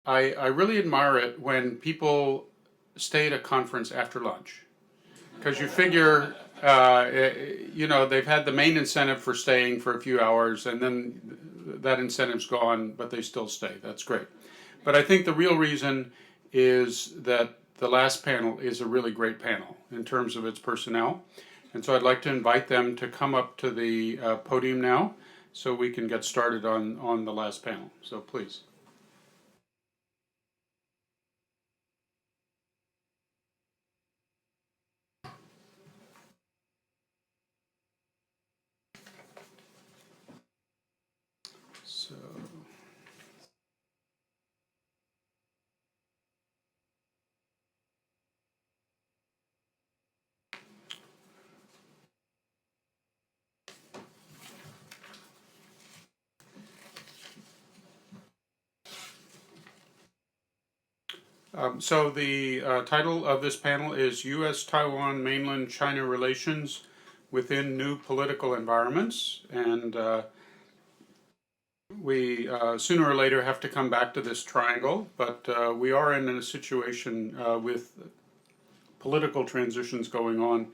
I really admire it when people stay at a conference after lunch because you figure, they've had the main incentive for staying for a few hours and then that incentive's gone, but they still stay. That's great. But I think the real reason is that the last panel is a really great panel in terms of its personnel. And so I'd like to invite them to come up to the podium now so we can get started on the last panel. So please. So, so the title of this panel is U.S. Taiwan-mainland China Relations Within New Political Environments. And we sooner or later have to come back to this triangle, but we are in a situation with political transitions going on.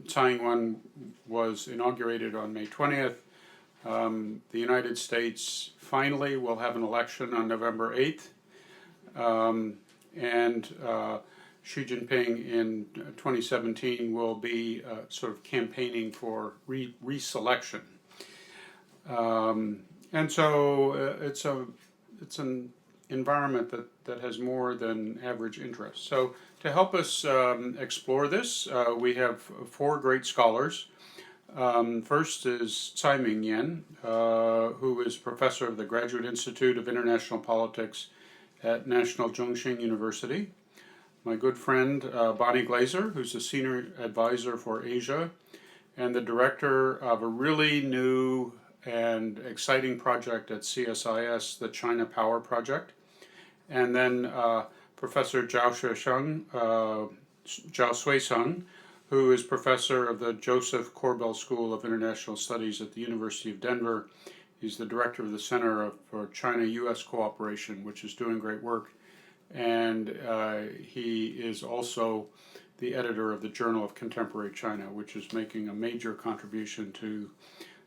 Tsai Ing-wen was inaugurated on May 20th. The United States finally will have an election on November 8th. And Xi Jinping in 2017 will be sort of campaigning for reselection. And so it's an environment that has more than average interest. So to help us explore this, we have four great scholars. First is Tsai Ming-yen, who is professor of the Graduate Institute of International Politics at National Chengchi University. My good friend Bonnie Glaser, who's a senior advisor for Asia and the director of a really new and exciting project at CSIS, the China Power Project. And then Professor Zhao Sui-sung, who is professor of the Joseph Corbell School of International Studies at the University of Denver. He's the director of the Center for China-US Cooperation, which is doing great work. And he is also the editor of the Journal of Contemporary China, which is making a major contribution to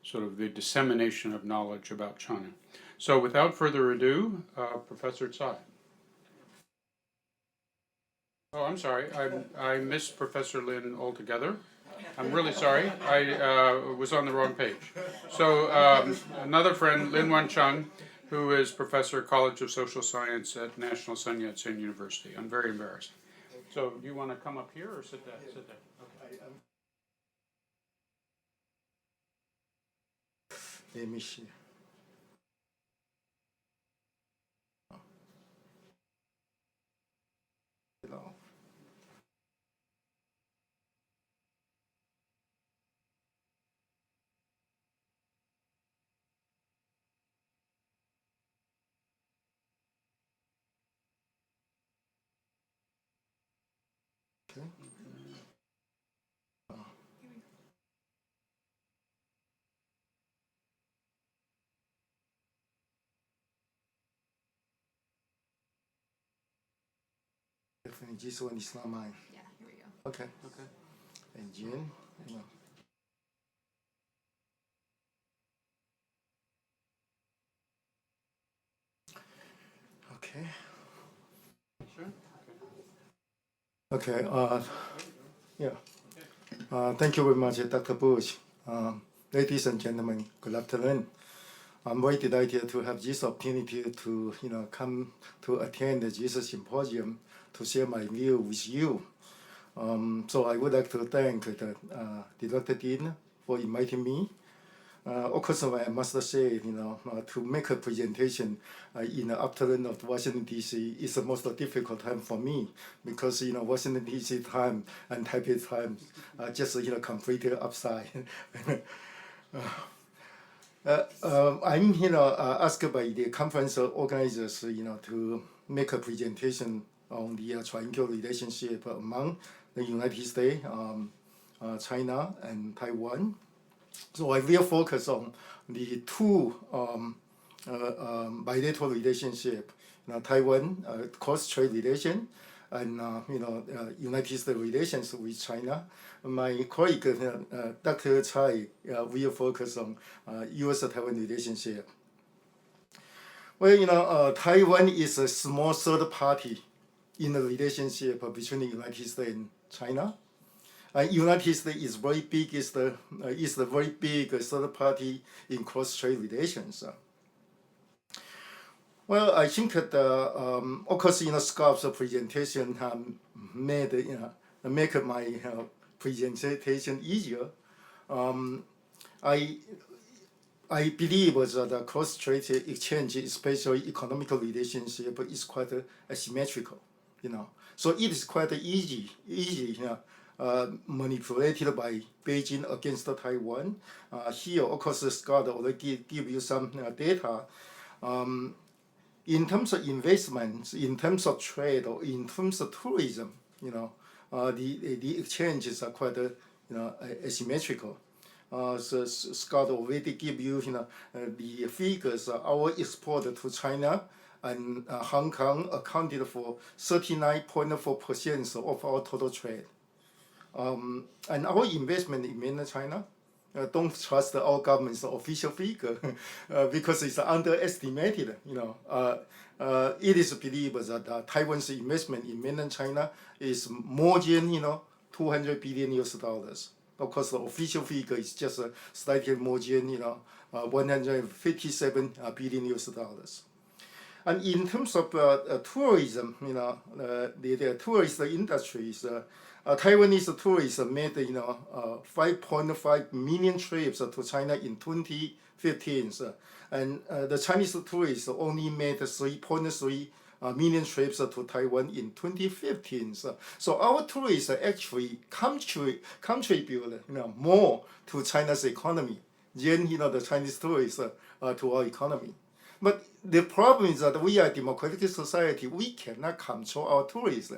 sort of the dissemination of knowledge about China. So without further ado, Professor Tsai. Oh, I'm sorry, I missed Professor Lin altogether. I'm really sorry, I was on the wrong page. So another friend, Lin Wan Chung, who is Professor, College of Social Science at National Sun Yat-sen University. I'm very embarrassed. So do you want to come up here or sit down? Sit down. Okay. Let me see. Hello. Okay. Definitely, this one is not mine. Yeah, here we go. Okay. Okay. And Jin. Yeah. Okay. Sure. Okay. Yeah. Thank you very much, Dr. Bush. Ladies and gentlemen, good afternoon. I'm very delighted to have this opportunity to, come to attend this symposium to share my view with you. So I would like to thank the Director Dean for inviting me. Of course, I must say, to make a presentation in the afternoon of Washington, D.C. is the most difficult time for me because, Washington, D.C. time and Taipei time are just, completely upside. I'm, asked by the conference organizers, to make a presentation on the triangular relationship among the United States, China, and Taiwan. So I will focus on the two bilateral relationship, Taiwan cross-Strait relation, and United States relations with China. My colleague, Dr. Chai, will focus on U.S. Taiwan relationship. Well, Taiwan is a small third party in the relationship between the United States and China. United States is very big, is the very big third party in cross-Strait relations. Well, I think that of course, Scott's presentation make my presentation easier. I believe that the cross-strait exchange, especially economical relationship, is quite asymmetrical. So it is quite easy, manipulated by Beijing against Taiwan. Here, of course, Scott already give you some data. In terms of investments, in terms of trade, or in terms of tourism, the exchanges are quite asymmetrical. So Scott already give you, the figures. Our export to China and Hong Kong accounted for 39.4% of our total trade. And our investment in mainland China, don't trust our government's official figure because it's underestimated. It is believed that Taiwan's investment in mainland China is more than $200 billion. Of course, the official figure is just slightly more than $157 billion. And in terms of tourism, the tourist industries, Taiwanese tourists made 5.5 million trips to China in 2015, and the Chinese tourists only made 3.3 million trips to Taiwan in 2015. So our tourists actually contribute more to China's economy than the Chinese tourists to our economy. But the problem is that we are a democratic society. We cannot control our tourists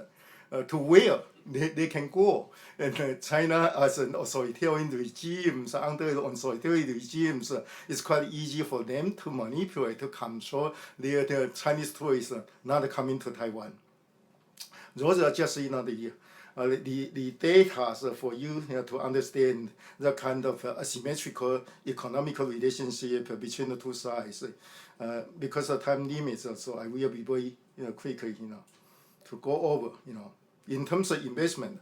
to where they can go. And China, as an authoritarian regime, under authoritarian regimes, it's quite easy for them to manipulate, to control their Chinese tourists not coming to Taiwan. Those are just the data for you to understand the kind of asymmetrical economical relationship between the two sides. Because of time limits, so I will be very quickly to go over. In terms of investment,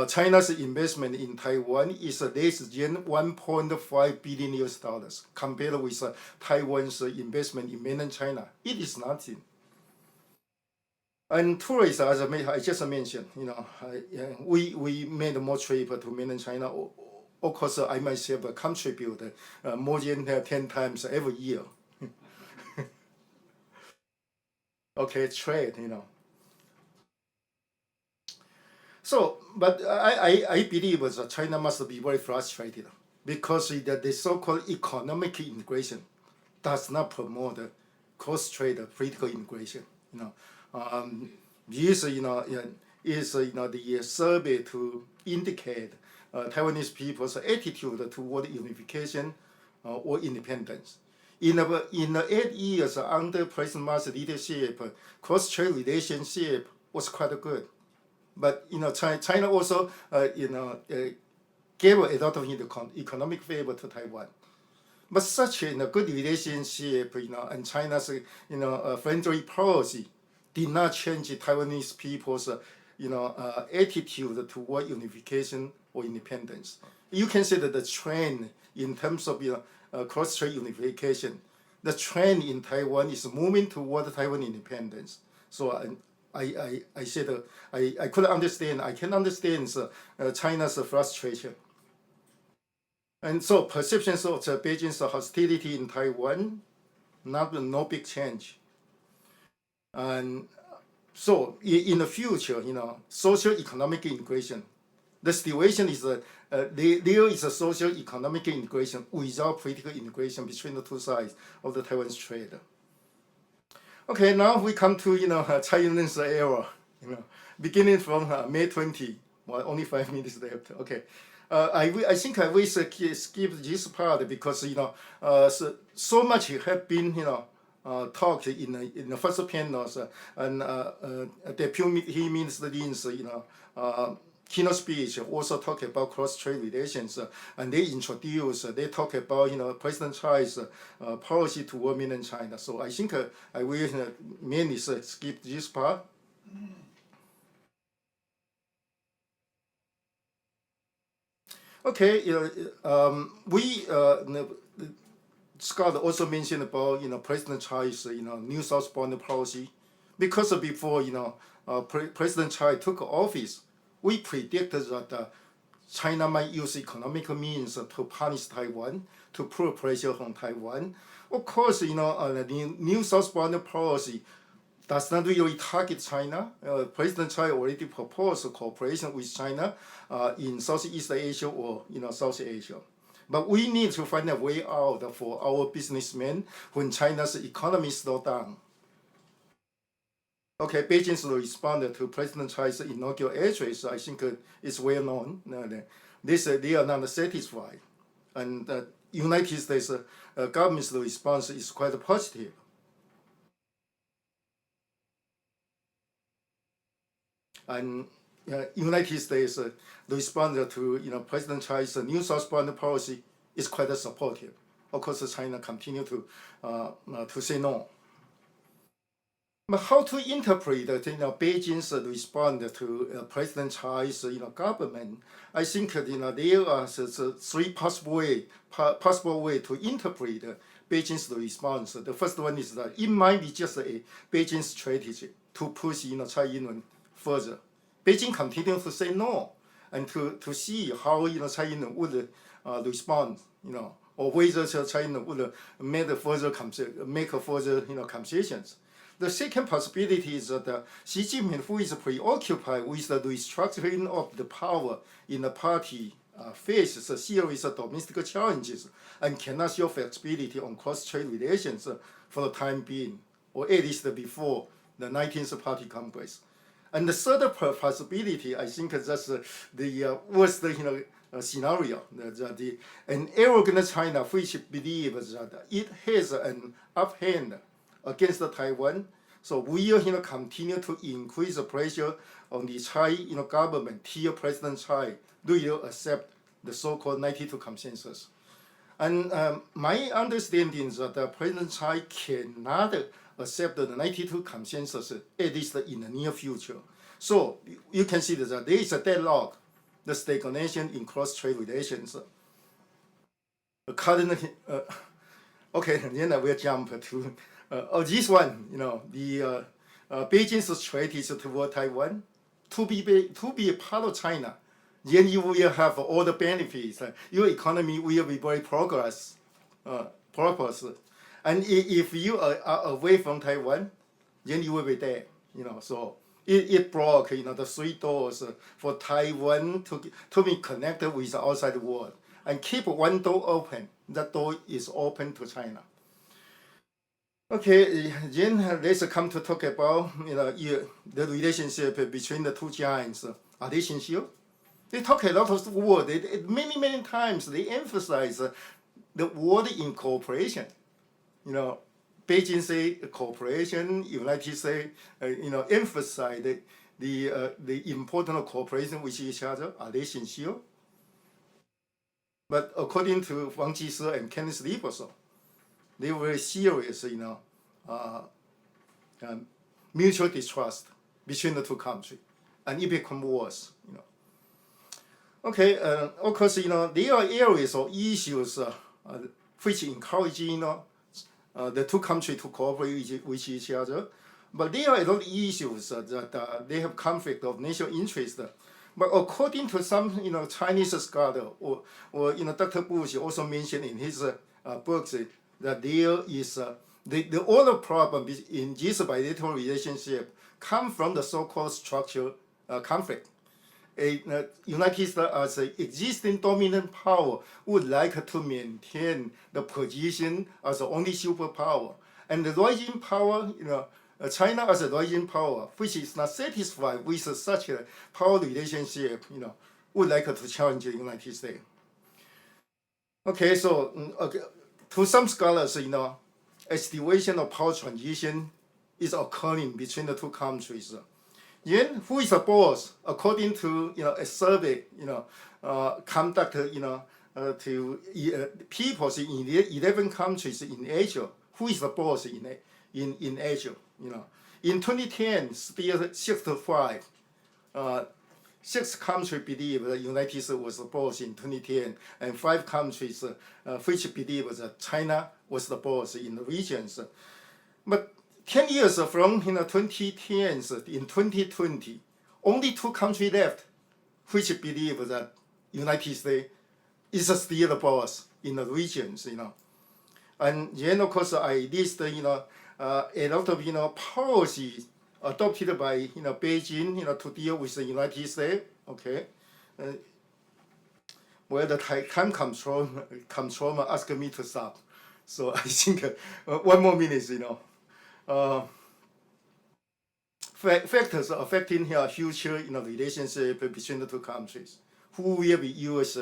China's investment in Taiwan is less than $1.5 billion compared with Taiwan's investment in mainland China. It is nothing. And tourists, as I just mentioned, we made more trips to mainland China. Of course, I myself contribute more than 10 times every year. Okay, trade, So, but I believe that China must be very frustrated because the so-called economic integration does not promote cross-strait political integration. This is the survey to indicate Taiwanese people's attitude toward unification or independence. In the 8 years under President Ma's leadership, cross-strait relationship was quite good. But China also gave a lot of economic favor to Taiwan. But such a good relationship, and China's friendly policy did not change Taiwanese people's attitude toward unification or independence. You can say that the trend in terms of cross-strait unification, the trend in Taiwan is moving toward Taiwan independence. So I said I could understand. I can understand China's frustration. And so perceptions of Beijing's hostility in Taiwan, no big change. And so in the future, social economic integration, the situation is that there is a social economic integration without political integration between the two sides of the Taiwan Strait. Okay, now we come to China's era, beginning from May 20. Well, only 5 minutes left. Okay, I think I will skip this part because so much have been talked in the first panels and Deputy Minister Lin's keynote speech also talk about cross-strait relations and they talk about President Tsai's policy toward mainland China. So I think I will mainly skip this part. Okay, Scott also mentioned about President Tsai's new southbound policy, because before President Tsai took office, we predicted that China might use economic means to punish Taiwan, to put pressure on Taiwan. Of course, the new southbound policy does not really target China. President Tsai already proposed cooperation with China in Southeast Asia or South Asia. But we need to find a way out for our businessmen when China's economy slows down. Okay, Beijing's response to President Tsai's inaugural address, I think is well known. They are not satisfied. And the United States government's response is quite positive. And United States response to President Tsai's new southbound policy is quite supportive. Of course, China continue to say no. But how to interpret Beijing's response to President Tsai's government? I think there are three possible way to interpret Beijing's response. The first one is that it might be just a Beijing strategy to push Tsai Ing-wen further. Beijing continues to say no, and to see how Tsai Ing-wen would respond, or whether Tsai Ing-wen would make further concessions. The second possibility is that Xi Jinping, who is preoccupied with the restructuring of the power in the party, faces a series of domestic challenges and cannot show flexibility on cross-strait relations for the time being, or at least before the 19th Party Congress. And the third possibility, I think that's the worst scenario, that an arrogant China which believes that it has an upper hand against Taiwan, so we continue to increase the pressure on the Tsai government till President Tsai will accept the so-called 92 consensus. And my understanding is that President Tsai cannot accept the 92 consensus, at least in the near future. So you can see that there is a deadlock, the stagnation in cross-strait relations. Currently, okay, then I will jump to this one. The Beijing's strategy toward Taiwan to be a part of China. Then you will have all the benefits. Your economy will be very prosperous. And if you are away from Taiwan, then you will be there. So it broke the three doors for Taiwan to be connected with the outside world, and keep one door open. That door is open to China. Okay, then let's come to talk about the relationship between the two giants. Are they sincere? They talk a lot of word. Many times they emphasize the word in cooperation. Beijing say cooperation. United States emphasize the importance of cooperation with each other. Are they sincere? But according to Wang Jise and Kenneth Lee also, they were serious, mutual distrust between the two countries, and it became worse. Okay, of course, there are areas or issues which encourage the two countries to cooperate with each other, but there are a lot of issues that they have conflict of national interest. But according to some Chinese scholar, or Dr. Bush also mentioned in his books that there is all the problem in this bilateral relationship come from the so-called structural conflict. United States as an existing dominant power would like to maintain the position as the only superpower, and the rising power, China as a rising power, which is not satisfied with such a power relationship, would like to challenge the United States. Okay, so to some scholars, a situation of power transition is occurring between the two countries. Then, who is the boss? According to a survey, conducted to people in 11 countries in Asia, who is the boss in Asia? In 2010, still 65. 6 countries believe the United States was the boss in 2010, and 5 countries which believe that China was the boss in the regions. But 10 years from 2010, in 2020, only 2 countries left which believe that United States is still the boss in the regions. And then of course I list a lot of policies adopted by Beijing to deal with the United States. Okay, well the time control asked me to stop, so I think 1 more minute. Factors affecting future relationship between the 2 countries. Who will be U.S.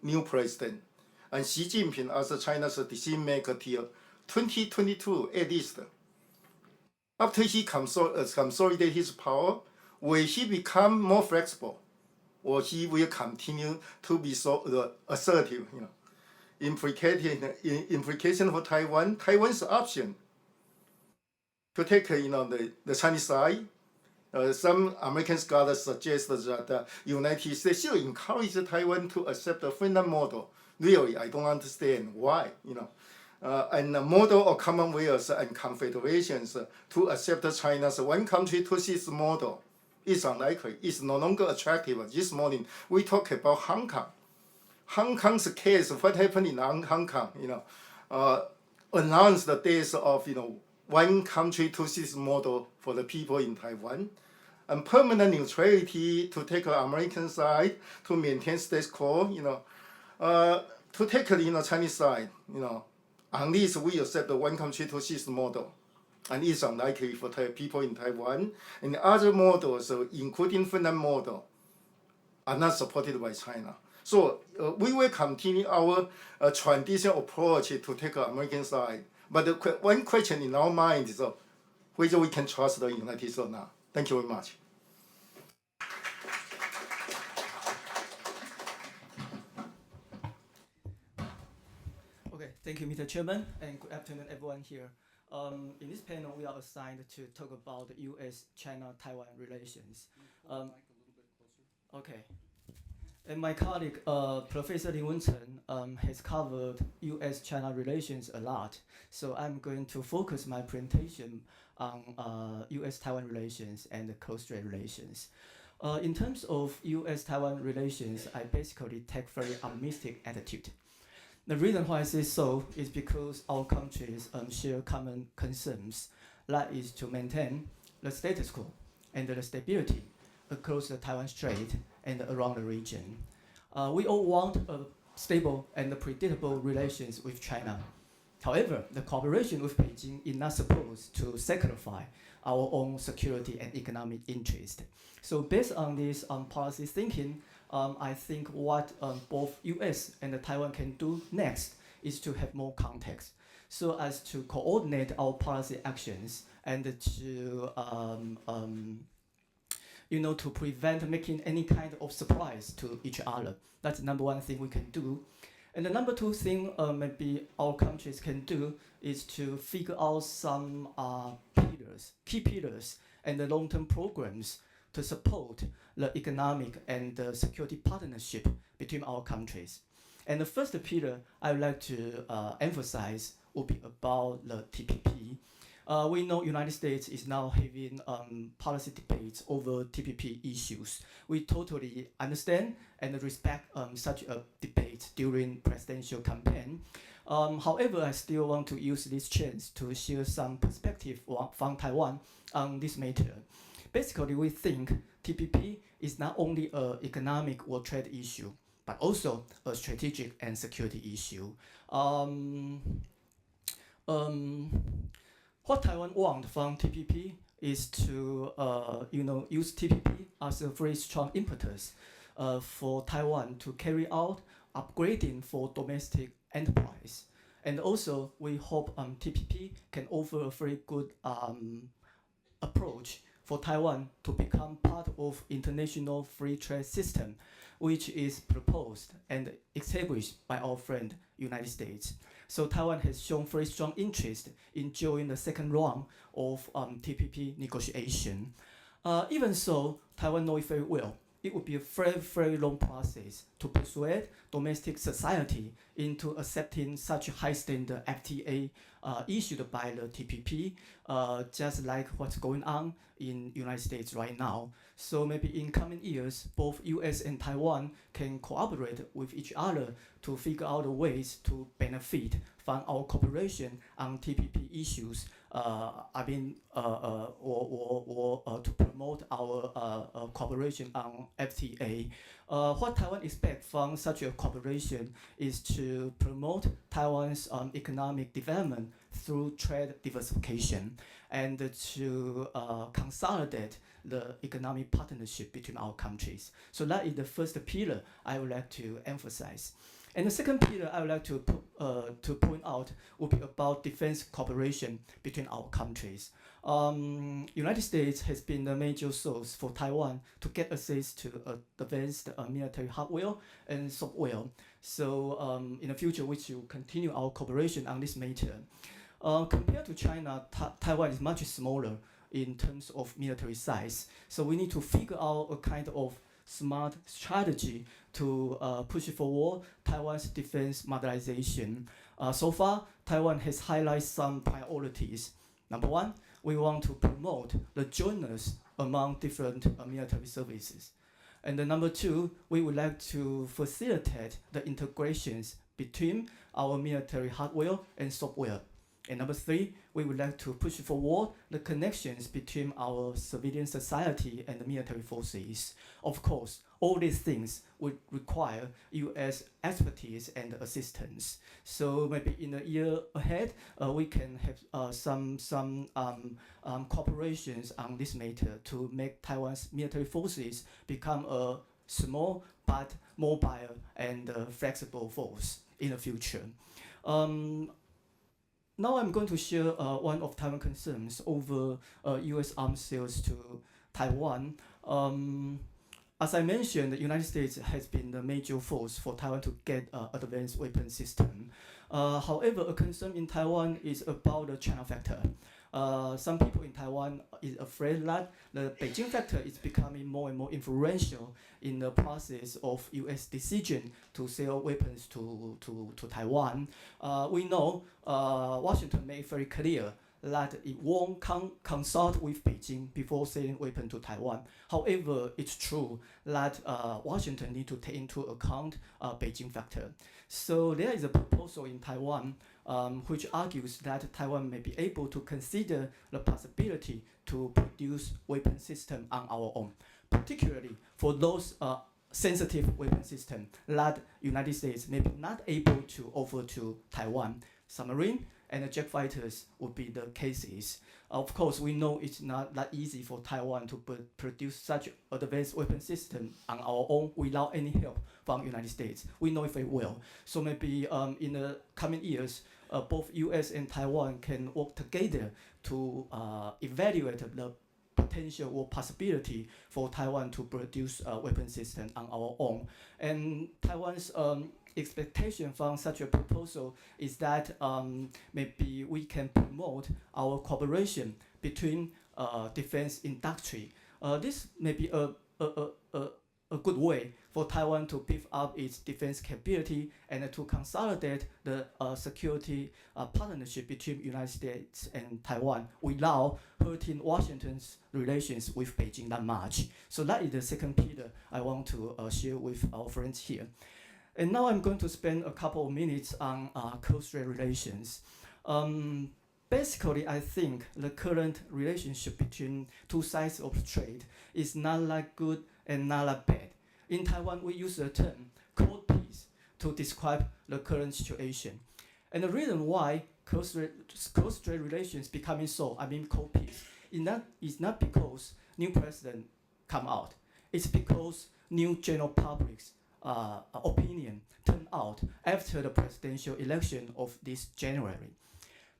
New president? And Xi Jinping as China's decision maker till 2022 at least. After he consolidated his power, will he become more flexible, or he will continue to be so assertive? Implication for Taiwan. Taiwan's option to take the Chinese side. Some American scholars suggest that the United States should encourage Taiwan to accept the Freeman model. Really, I don't understand why. And the model of commonwealths and confederations to accept China's one country, two systems model is unlikely. It's no longer attractive. This morning we talk about Hong Kong. Hong Kong's case, what happened in Hong Kong, announced the days of one country, two systems model for the people in Taiwan, and permanent neutrality to take the American side to maintain status quo, to take the Chinese side, unless we accept the one country, two systems model, and it's unlikely for people in Taiwan. And other models, including Finland model, are not supported by China. So we will continue our traditional approach to take the American side. But the one question in our mind is whether we can trust the United States or not. Thank you very much. Okay, thank you, Mr. Chairman, and good afternoon, everyone here. In this panel, we are assigned to talk about the U.S.-China-Taiwan relations. Okay. And my colleague, Professor Ing-wen has covered U.S.-China relations a lot, so I'm going to focus my presentation on U.S.-Taiwan relations and the cross-Strait relations. In terms of U.S.-Taiwan relations, I basically take very optimistic attitude. The reason why I say so is because our countries share common concerns, that is to maintain the status quo and the stability across the Taiwan Strait and around the region. We all want a stable and predictable relations with China. However, the cooperation with Beijing is not supposed to sacrifice our own security and economic interest. So based on this policy thinking, I think what both US and Taiwan can do next is to have more context, so as to coordinate our policy actions and to to prevent making any kind of surprise to each other. That's the number one thing we can do. And the number two thing maybe our countries can do is to figure out some key pillars, and the long-term programs to support the economic and the security partnership between our countries. And the first pillar I would like to emphasize will be about the TPP. We know United States is now having policy debates over TPP issues. We totally understand and respect such a debate during presidential campaign. However, I still want to use this chance to share some perspective from Taiwan on this matter. Basically, we think TPP is not only an economic or trade issue, but also a strategic and security issue. What Taiwan wants from TPP is to use TPP as a very strong impetus for Taiwan to carry out upgrading for domestic enterprise. And also, we hope TPP can offer a very good approach for Taiwan to become part of international free trade system, which is proposed and established by our friend United States. So Taiwan has shown very strong interest in joining the second round of TPP negotiation. Even so, Taiwan knows very well it would be a very, very long process to persuade domestic society into accepting such a high standard FTA issued by the TPP, just like what's going on in United States right now. So maybe in coming years, both US and Taiwan can cooperate with each other to figure out ways to benefit from our cooperation on TPP issues. Or to promote our cooperation on FTA. What Taiwan expects from such a cooperation is to promote Taiwan's economic development through trade diversification and to consolidate the economic partnership between our countries. So that is the first pillar I would like to emphasize. And the second pillar I would like to point out would be about defense cooperation between our countries. United States has been the major source for Taiwan to get access to advanced military hardware and software. So in the future, we should continue our cooperation on this matter. Compared to China, Taiwan is much smaller in terms of military size. So we need to figure out a kind of smart strategy to push forward Taiwan's defense modernization. So far, Taiwan has highlighted some priorities. Number one, we want to promote the jointness among different military services. And then number two, we would like to facilitate the integrations between our military hardware and software. And number three, we would like to push forward the connections between our civilian society and the military forces. Of course, all these things would require US expertise and assistance. So maybe in the year ahead, we can have some cooperations on this matter to make Taiwan's military forces become a small but mobile and flexible force in the future. Now I'm going to share one of Taiwan concerns over US arms sales to Taiwan. As I mentioned, the United States has been the major force for Taiwan to get advanced weapon system. However, a concern in Taiwan is about the China factor. Some people in Taiwan is afraid that the Beijing factor is becoming more and more influential in the process of US decision to sell weapons to Taiwan. We know Washington made very clear that it won't consult with Beijing before selling weapons to Taiwan. However, it's true that Washington needs to take into account Beijing factor. So there is a proposal in Taiwan which argues that Taiwan may be able to consider the possibility to produce weapon system on our own, particularly for those sensitive weapon systems that United States may be not able to offer to Taiwan. Submarine and jet fighters would be the cases. Of course, we know it's not that easy for Taiwan to produce such advanced weapon system on our own without any help from United States. We know it very well. So maybe in the coming years, both US and Taiwan can work together to evaluate the potential or possibility for Taiwan to produce a weapon system on our own. And Taiwan's expectation from such a proposal is that maybe we can promote our cooperation between defense industry. This may be a good way for Taiwan to beef up its defense capability and to consolidate the security partnership between United States and Taiwan without hurting Washington's relations with Beijing that much. So that is the second pillar I want to share with our friends here. And now I'm going to spend a couple of minutes on cross-Strait relations. Basically, I think the current relationship between two sides of the strait is not that good and not that bad. In Taiwan, we use the term cold peace to describe the current situation. And the reason why cross-Strait relations becoming so, cold peace, is not because new president come out. It's because new general public's opinion turned out after the presidential election of this January.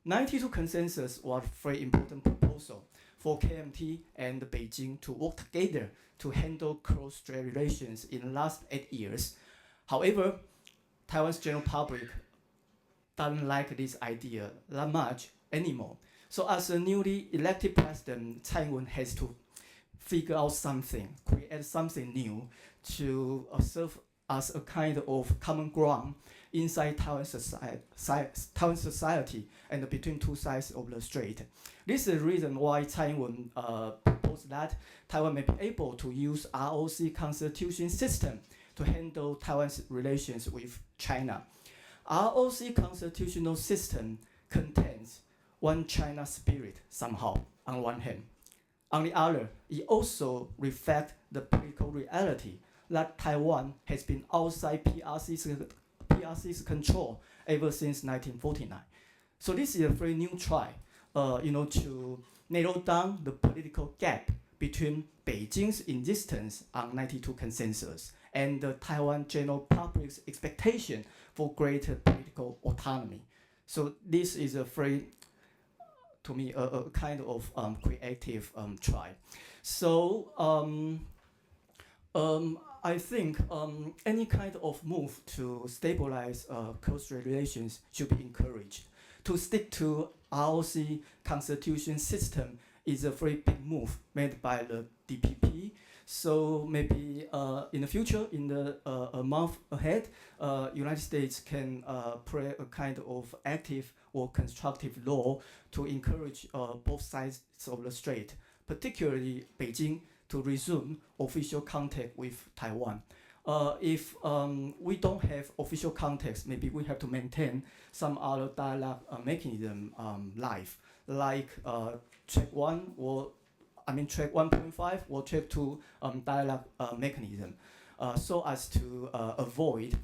92 consensus was a very important proposal for KMT and Beijing to work together to handle cross-strait relations in the last 8 years. However, Taiwan's general public doesn't like this idea that much anymore. So as a newly elected president, Tsai Ing-wen has to figure out something, create something new to serve as a kind of common ground inside Taiwan society and between two sides of the strait. This is the reason why Tsai Ing-wen proposed that Taiwan may be able to use ROC constitution system to handle Taiwan's relations with China. ROC constitutional system contains one China spirit somehow on one hand. On the other, it also reflects the political reality that Taiwan has been outside PRC's control ever since 1949. So this is a very new try, to narrow down the political gap between Beijing's insistence on 92 consensus and the Taiwan general public's expectation for greater political autonomy. So this is a very, to me, a kind of creative try. So I think any kind of move to stabilize cross-strait relations should be encouraged. To stick to ROC constitution system is a very big move made by the DPP. So maybe in the future, in the a month ahead, United States can play a kind of active or constructive role to encourage both sides of the strait, particularly Beijing, to resume official contact with Taiwan. If we don't have official contacts, maybe we have to maintain some other dialogue mechanism live, like track 1 or track 1.5 or track 2 dialogue mechanism, so as to avoid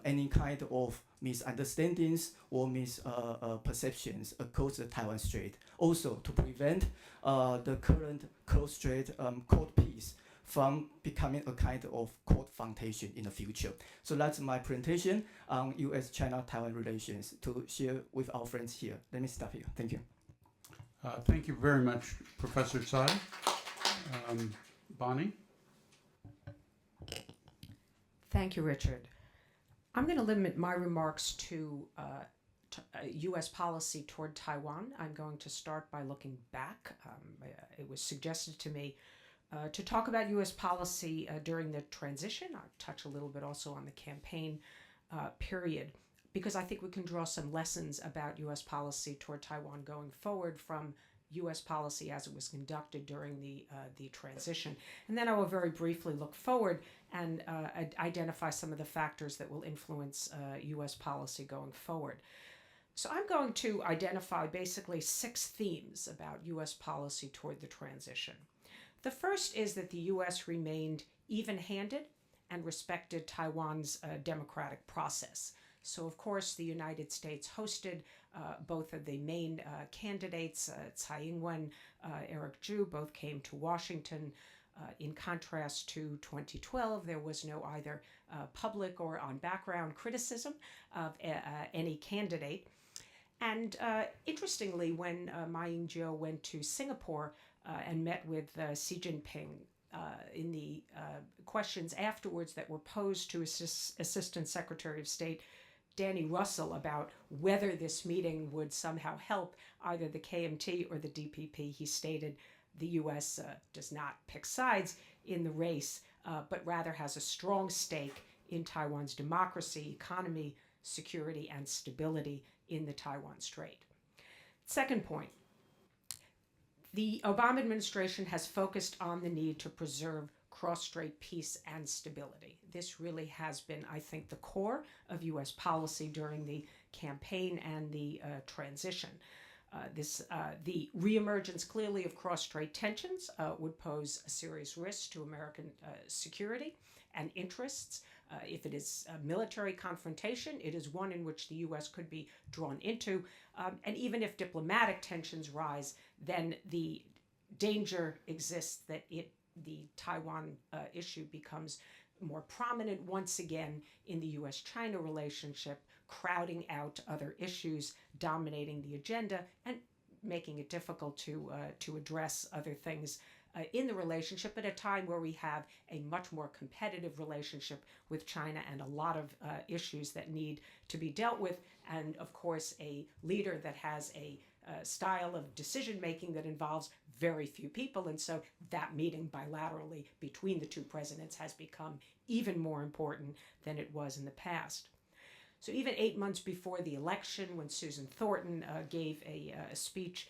any kind of misunderstandings or misperceptions across the Taiwan Strait. Also, to prevent the current cross-strait court peace from becoming a kind of court foundation in the future. So that's my presentation on U.S.-China-Taiwan relations to share with our friends here. Let me stop here. Thank you. Thank you very much, Professor Tsai. Bonnie? Thank you, Richard. I'm going to limit my remarks to U.S. policy toward Taiwan. I'm going to start by looking back. It was suggested to me to talk about U.S. policy during the transition. I'll touch a little bit also on the campaign period, because I think we can draw some lessons about U.S. policy toward Taiwan going forward from U.S. policy as it was conducted during the transition. And then I will very briefly look forward and identify some of the factors that will influence U.S. policy going forward. So I'm going to identify basically 6 themes about U.S. policy toward the transition. The first is that the U.S. remained even-handed and respected Taiwan's democratic process. So, of course, the United States hosted both of the main candidates, Tsai Ing-wen, Eric Chu, both came to Washington. In contrast to 2012, there was no either public or on background criticism of any candidate. And interestingly, when Ma Ying-jeou went to Singapore and met with Xi Jinping, in the questions afterwards that were posed to Assistant Secretary of State Danny Russell about whether this meeting would somehow help either the KMT or the DPP, he stated the U.S. Does not pick sides in the race, but rather has a strong stake in Taiwan's democracy, economy, security, and stability in the Taiwan Strait. Second point, the Obama administration has focused on the need to preserve cross-strait peace and stability. This really has been, I think, the core of U.S. policy during the campaign and the transition. The reemergence clearly of cross-strait tensions would pose a serious risk to American security and interests. If it is a military confrontation, it is one in which the U.S. could be drawn into. And even if diplomatic tensions rise, then the danger exists that it the Taiwan issue becomes more prominent once again in the U.S.-China relationship, crowding out other issues, dominating the agenda, and making it difficult to address other things in the relationship at a time where we have a much more competitive relationship with China and a lot of issues that need to be dealt with, and of course a leader that has a style of decision making that involves very few people, and so that meeting bilaterally between the two presidents has become even more important than it was in the past. So even 8 months before the election, when Susan Thornton gave a speech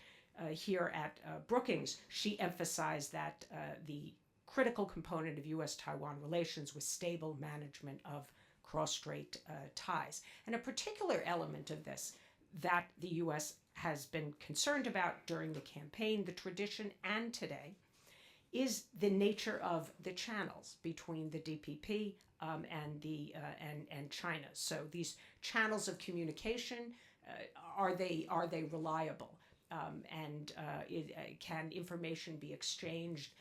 here at Brookings, she emphasized that the critical component of U.S. Taiwan relations was stable management of cross-strait ties. And a particular element of this that the U.S. has been concerned about during the campaign, the tradition, and today, is the nature of the channels between the DPP and China. So these channels of communication, are they reliable? Can information be exchanged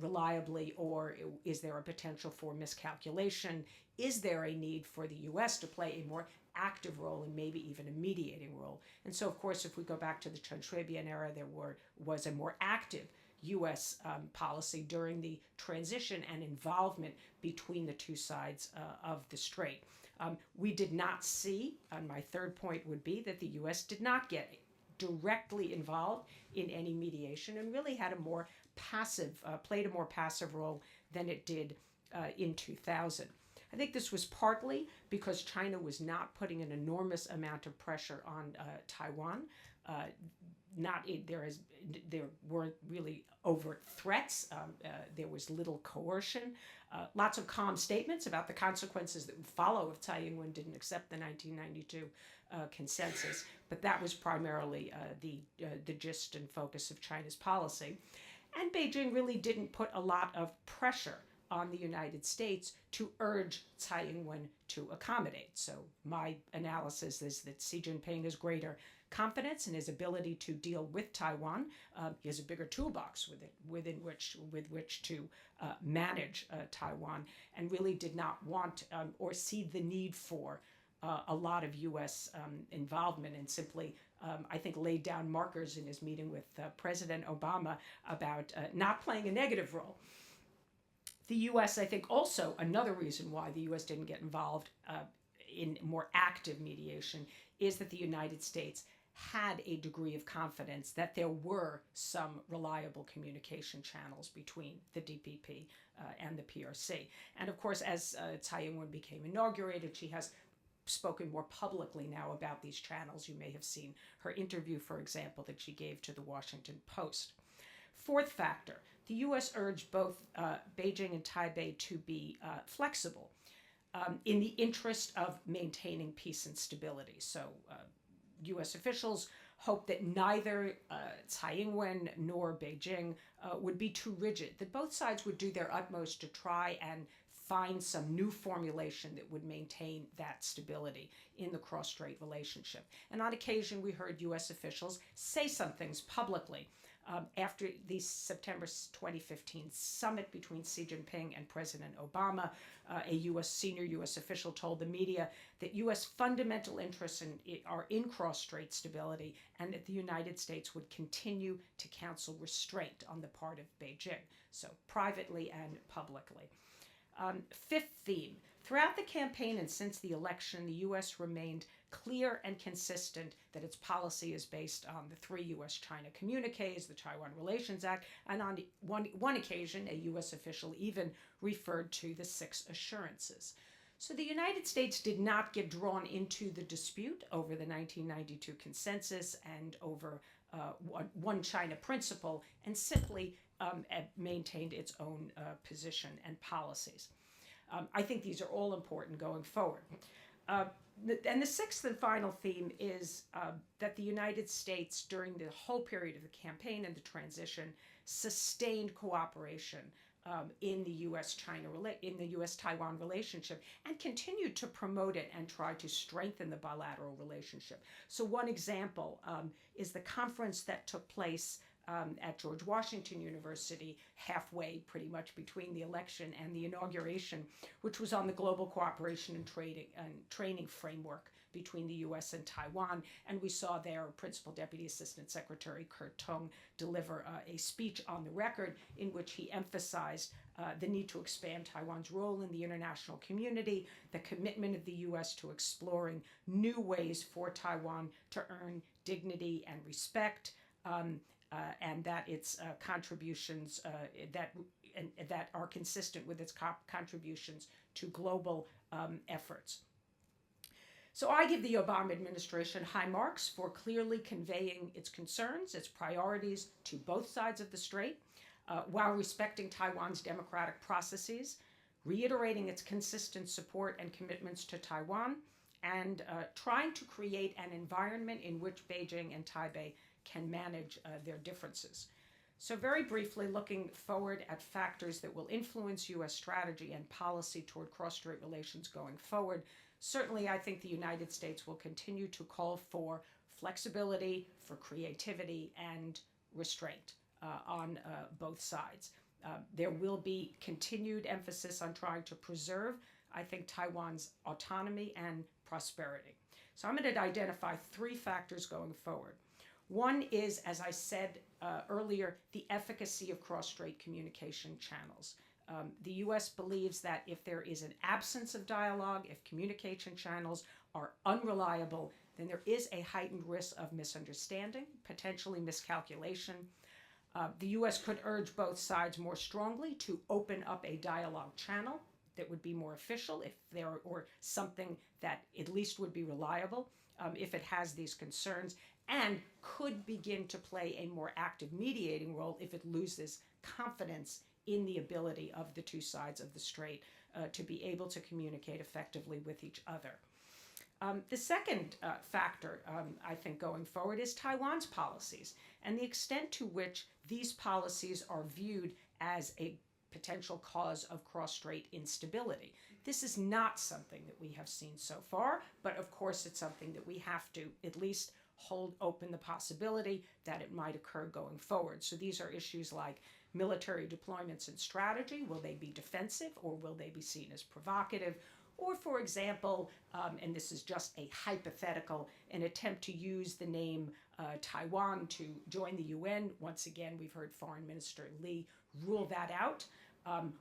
reliably, or is there a potential for miscalculation? Is there a need for the U.S. to play a more active role and maybe even a mediating role? And so, of course, if we go back to the Chen Shui-bian era, there was a more active U.S. Policy during the transition and involvement between the two sides of the strait. We did not see, and my third point would be that the U.S. did not get directly involved in any mediation and really had a more passive, played a more passive role than it did in 2000. I think this was partly because China was not putting an enormous amount of pressure on Taiwan. There weren't really overt threats. There was little coercion. Lots of calm statements about the consequences that would follow if Tsai Ing-wen didn't accept the 1992 consensus. But that was primarily the gist and focus of China's policy. And Beijing really didn't put a lot of pressure on the United States to urge Tsai Ing-wen to accommodate. So my analysis is that Xi Jinping has greater confidence in his ability to deal with Taiwan. He has a bigger toolbox with which to manage Taiwan, and really did not want or see the need for a lot of U.S. involvement, and simply, I think, laid down markers in his meeting with President Obama about not playing a negative role. The U.S., I think, also another reason why the U.S. didn't get involved in more active mediation is that the United States had a degree of confidence that there were some reliable communication channels between the DPP and the PRC. And of course, as Tsai Ing-wen became inaugurated, she has spoken more publicly now about these channels. You may have seen her interview, for example, that she gave to the Washington Post. Fourth factor, the U.S. urged both Beijing and Taipei to be flexible in the interest of maintaining peace and stability. So U.S. officials hoped that neither Tsai Ing-wen nor Beijing would be too rigid, that both sides would do their utmost to try and find some new formulation that would maintain that stability in the cross-strait relationship. And on occasion, we heard U.S. officials say some things publicly. After the September 2015 summit between Xi Jinping and President Obama, a senior U.S. official told the media that U.S. fundamental interests are in cross-strait stability, and that the United States would continue to counsel restraint on the part of Beijing, so privately and publicly. Fifth theme, throughout the campaign and since the election, the U.S. remained clear and consistent that its policy is based on the 3 U.S.-China communiques, the Taiwan Relations Act, and on one occasion, a U.S. official even referred to the 6 assurances. So the United States did not get drawn into the dispute over the 1992 consensus and over one China principle, and simply maintained its own position and policies. I think these are all important going forward. And the sixth and final theme is that the United States, during the whole period of the campaign and the transition, sustained cooperation in the U.S.-Taiwan relationship, and continued to promote it and try to strengthen the bilateral relationship. So one example is the conference that took place at George Washington University, halfway pretty much between the election and the inauguration, which was on the global cooperation and training framework between the U.S. and Taiwan. And we saw there Principal Deputy Assistant Secretary Kurt Tung deliver a speech on the record in which he emphasized the need to expand Taiwan's role in the international community, the commitment of the U.S. to exploring new ways for Taiwan to earn dignity and respect, and that its contributions that are consistent with its contributions to global efforts. So I give the Obama administration high marks for clearly conveying its concerns, its priorities to both sides of the strait, while respecting Taiwan's democratic processes, reiterating its consistent support and commitments to Taiwan, and trying to create an environment in which Beijing and Taipei can manage their differences. So very briefly, looking forward at factors that will influence U.S. strategy and policy toward cross-strait relations going forward, certainly I think the United States will continue to call for flexibility, for creativity, and restraint on both sides. There will be continued emphasis on trying to preserve, I think, Taiwan's autonomy and prosperity. So I'm going to identify three factors going forward. One is, as I said earlier, the efficacy of cross-strait communication channels. The U.S. believes that if there is an absence of dialogue, if communication channels are unreliable, then there is a heightened risk of misunderstanding, potentially miscalculation. The U.S. could urge both sides more strongly to open up a dialogue channel that would be more official, if there or something that at least would be reliable, if it has these concerns, and could begin to play a more active mediating role if it loses confidence in the ability of the two sides of the strait to be able to communicate effectively with each other. The second factor, I think, going forward is Taiwan's policies and the extent to which these policies are viewed as a potential cause of cross-strait instability. This is not something that we have seen so far, but of course it's something that we have to at least hold open the possibility that it might occur going forward. So these are issues like military deployments and strategy. Will they be defensive or will they be seen as provocative? Or, for example, and this is just a hypothetical, an attempt to use the name Taiwan to join the UN. Once again, we've heard Foreign Minister Lee rule that out,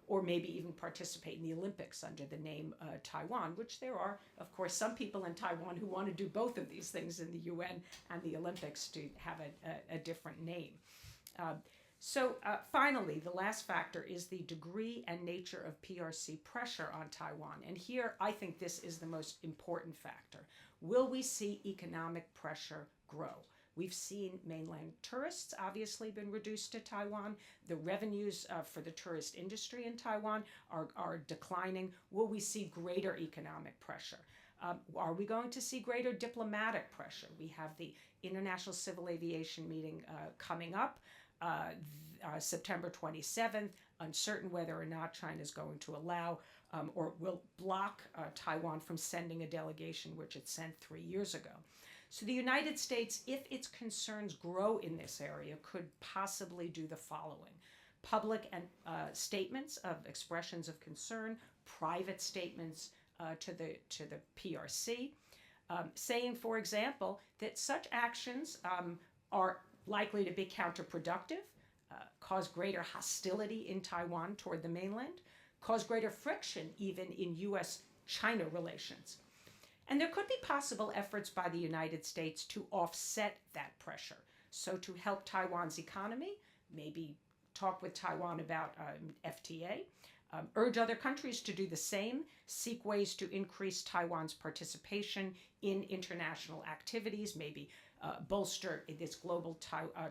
or maybe even participate in the Olympics under the name Taiwan, which there are, of course, some people in Taiwan who want to do both of these things in the UN and the Olympics to have a different name. So finally, the last factor is the degree and nature of PRC pressure on Taiwan. And here, I think this is the most important factor. Will we see economic pressure grow? We've seen mainland tourists obviously been reduced to Taiwan. The revenues for the tourist industry in Taiwan are declining. Will we see greater economic pressure? Are we going to see greater diplomatic pressure? We have the International Civil Aviation meeting coming up. September 27th, uncertain whether or not China is going to allow or will block Taiwan from sending a delegation, which it sent 3 years ago. So the United States, if its concerns grow in this area, could possibly do the following. Public and statements of expressions of concern, private statements to the PRC, saying, for example, that such actions are likely to be counterproductive, cause greater hostility in Taiwan toward the mainland, cause greater friction even in U.S.-China relations. And there could be possible efforts by the United States to offset that pressure. So to help Taiwan's economy, maybe talk with Taiwan about FTA, urge other countries to do the same, seek ways to increase Taiwan's participation in international activities, maybe bolster this global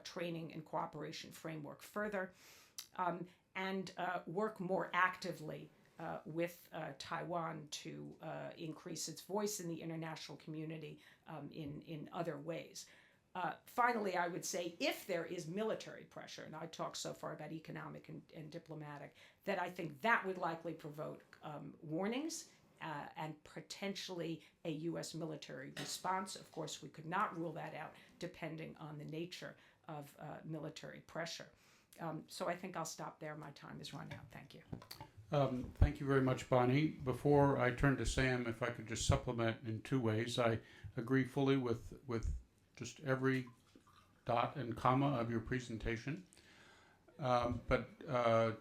training and cooperation framework further, and work more actively with Taiwan to increase its voice in the international community in other ways. Finally, I would say if there is military pressure, and I talked so far about economic and diplomatic, that I think that would likely provoke warnings and potentially a U.S. military response. Of course, we could not rule that out depending on the nature of military pressure. So I think I'll stop there. My time is run out. Thank you. Thank you very much, Bonnie. Before I turn to Sam, if I could just supplement in two ways. I agree fully with just every dot and comma of your presentation. But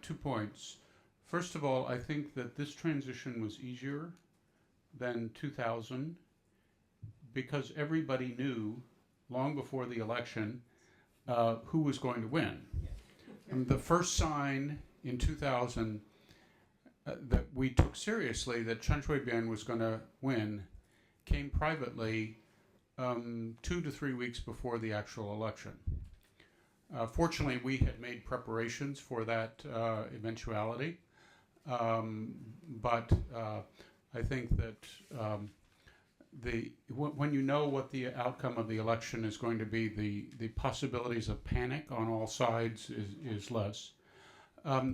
2 points. First of all, I think that this transition was easier than 2000 because everybody knew long before the election who was going to win. And the first sign in 2000 that we took seriously that Chen Shui-bian was going to win came privately 2 to 3 weeks before the actual election. Fortunately, we had made preparations for that eventuality, but I think that when you know what the outcome of the election is going to be, the possibilities of panic on all sides is less.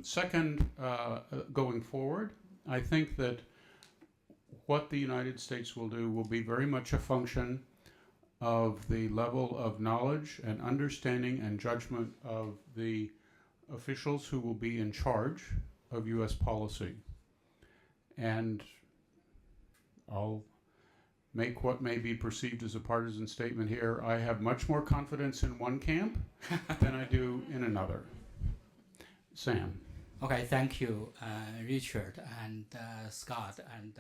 Second, going forward, I think that what the United States will do will be very much a function of the level of knowledge and understanding and judgment of the officials who will be in charge of U.S. policy. And I'll make what may be perceived as a partisan statement here. I have much more confidence in one camp than I do in another. Sam. Okay, thank you, Richard and Scott and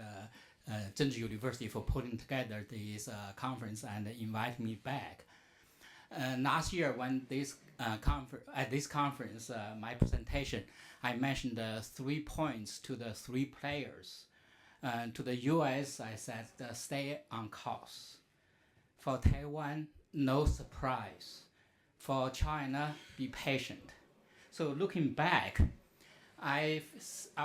Chengchi University for putting together this conference and inviting me back. Last year, when at this conference, my presentation, I mentioned 3 points to the 3 players. To the U.S., I said, stay on course. For Taiwan, no surprise. For China, be patient. So looking back, I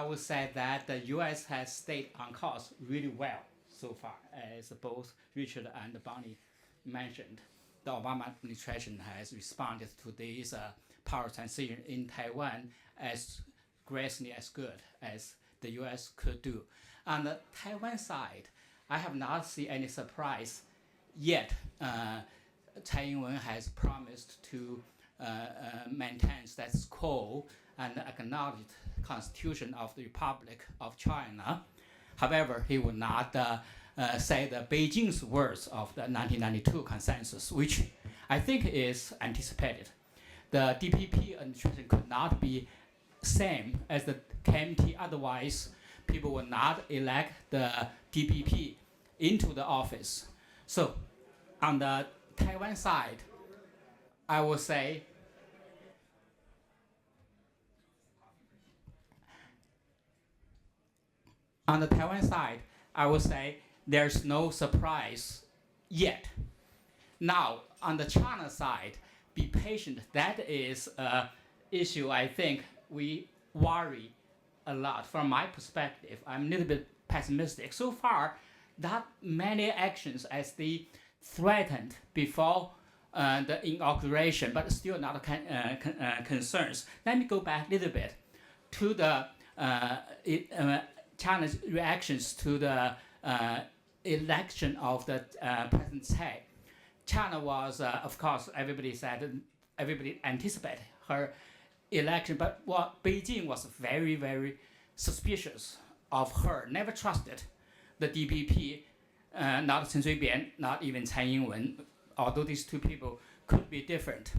would say that the U.S. has stayed on course really well so far, as both Richard and Bonnie mentioned. The Obama administration has responded to this power transition in Taiwan as gracefully as good as the U.S. could do. On the Taiwan side, I have not seen any surprise yet. Tsai Ing-wen has promised to maintain status quo and acknowledge the Constitution of the Republic of China. However, he will not say the Beijing's words of the 1992 consensus, which I think is anticipated. The DPP administration could not be same as the KMT, otherwise people will not elect the DPP into the office. So on the Taiwan side, I will say there's no surprise yet. Now, on the China side, be patient. That is an issue I think we worry a lot. From my perspective, I'm a little bit pessimistic. So far, not many actions as they threatened before the inauguration, but still not concerns. Let me go back a little bit to the China's reactions to the election of the President Tsai. China was, of course, everybody anticipated her election, but Beijing was very, very suspicious of her, never trusted the DPP, not Chen Shui-bian, not even Tsai Ing-wen, although these two people could be different.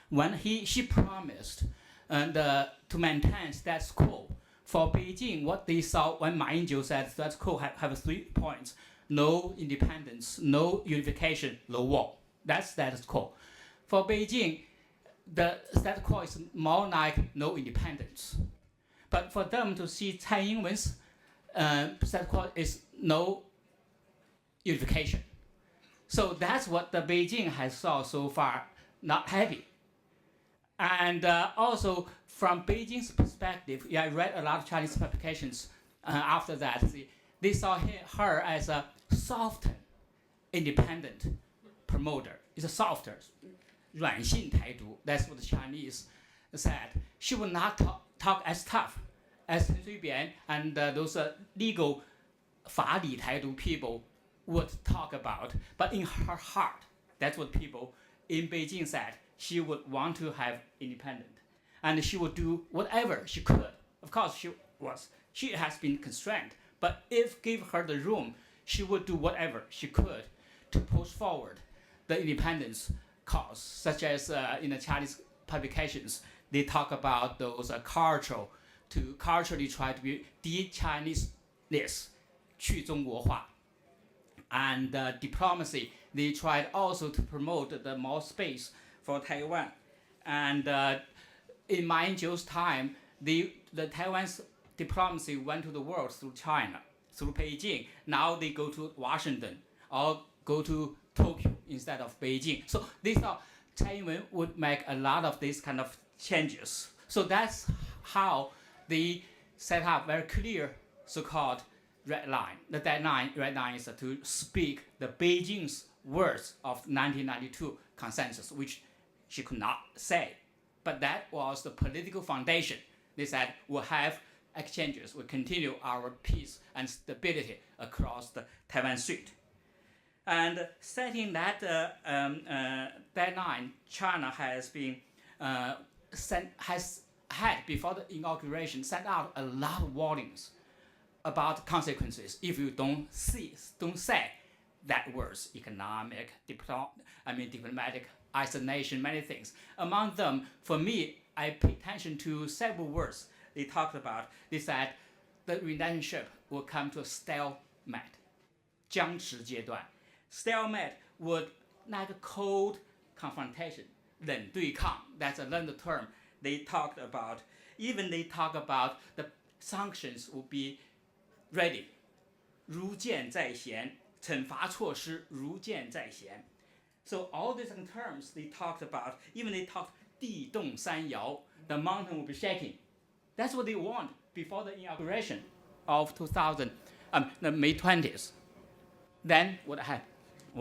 When she promised to maintain status quo, for Beijing, what they saw when Ma Ying-jeou said status quo have 3 points: no independence, no unification, no war. That's status quo. For Beijing, the status quo is more like no independence. But for them to see Tsai Ing-wen's status quo is no unification. So that's what the Beijing has saw so far, not happy. And also from Beijing's perspective, I read a lot of Chinese publications after that. They saw her as a soft, independent promoter. It's a softer, 软性台独. That's what the Chinese said. She would not talk as tough as Chen Shui-bian and those legal 法理台独 people would talk about. But in her heart, that's what people in Beijing said. she would want to have independent, and she would do whatever she could. Of course, she has been constrained, but if give her the room, she would do whatever she could to push forward the independence cause, such as in the Chinese publications, they talk about those to culturally try to be de-Chinese-ness, 去中国化. And diplomacy, they tried also to promote the more space for Taiwan. And in Ma Ying-jeou's time, the Taiwan's diplomacy went to the world through China, through Beijing. Now they go to Washington or go to Tokyo instead of Beijing. So they thought Tsai Ing-wen would make a lot of these kind of changes. So that's how they set up very clear so-called red line. The red line is to speak the Beijing's words of 1992 consensus, which she could not say. But that was the political foundation. They said we'll have exchanges, we'll continue our peace and stability across the Taiwan Strait. And setting that deadline, China has been had before the inauguration sent out a lot of warnings about consequences if you don't say that words: economic, diplomatic, isolation, many things. Among them, for me, I pay attention to several words they talked about. They said the relationship will come to a stalemate, 僵持阶段. Stalemate would like a cold confrontation, 冷对抗. That's a learned term. They talked about. Even they talk about the sanctions will be ready, 如箭在弦, 惩罚措施如箭在弦. So all these terms they talked about. Even they talked 地动山摇, the mountain will be shaking. That's what they want before the inauguration of the May 20th. Then what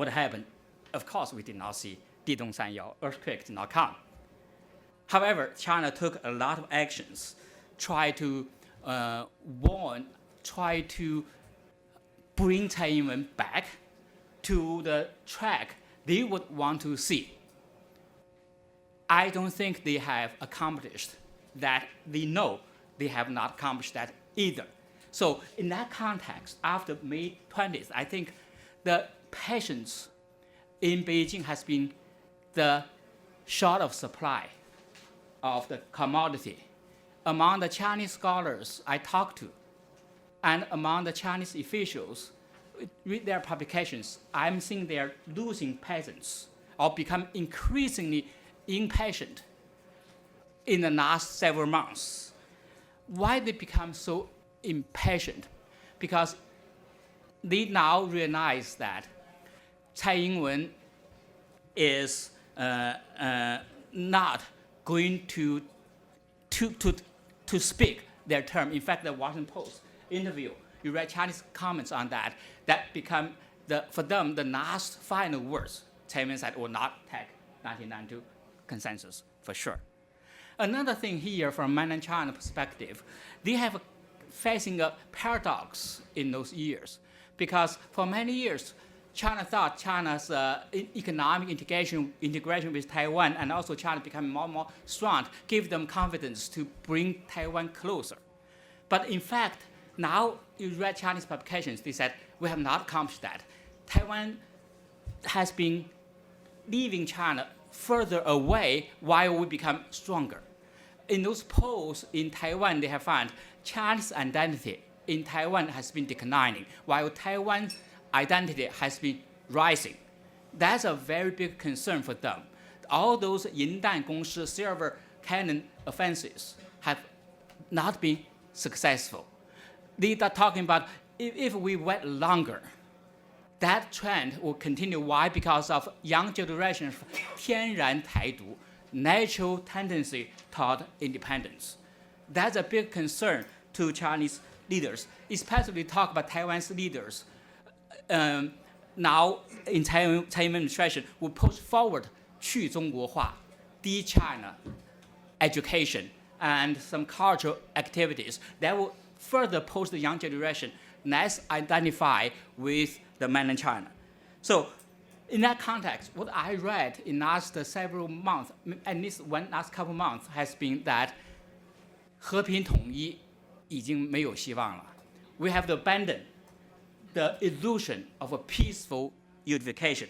happened? Of course, we did not see 地动山摇, earthquake did not come. However, China took a lot of actions, try to warn, try to bring Tsai Ing-wen back to the track they would want to see. I don't think they have accomplished that. They know they have not accomplished that either. So in that context, after May 20th, I think the patience in Beijing has been the short of supply of the commodity. Among the Chinese scholars I talked to, and among the Chinese officials, read their publications, I'm seeing they're losing patience or become increasingly impatient in the last several months. Why they become so impatient? Because they now realize that Tsai Ing-wen is not going to speak their term. In fact, the Washington Post interview, you read Chinese comments on that, that become, for them, the last final words. Tsai Ing-wen said will not take 1992 consensus, for sure. Another thing here from mainland China perspective, they have facing a paradox in those years. Because for many years, China thought China's economic integration with Taiwan and also China becoming more and more strong gave them confidence to bring Taiwan closer. But in fact, now you read Chinese publications, they said, we have not accomplished that. Taiwan has been leaving China further away while we become stronger. In those polls in Taiwan, they have found Chinese identity in Taiwan has been declining, while Taiwan's identity has been rising. That's a very big concern for them. All those 银弹攻势 silver cannon offensives have not been successful. They are talking about if we wait longer, that trend will continue. Why? Because of young generation's 天然台独, natural tendency toward independence. That's a big concern to Chinese leaders, especially talk about Taiwan's leaders. Now, in Taiwan administration, will push forward 去中国化, de-China education, and some cultural activities that will further push the young generation less identify with the mainland China. So In that context, what I read in last several months, at least last couple months, has been that 和平统一已经没有希望了。We have to abandon the illusion of a peaceful unification.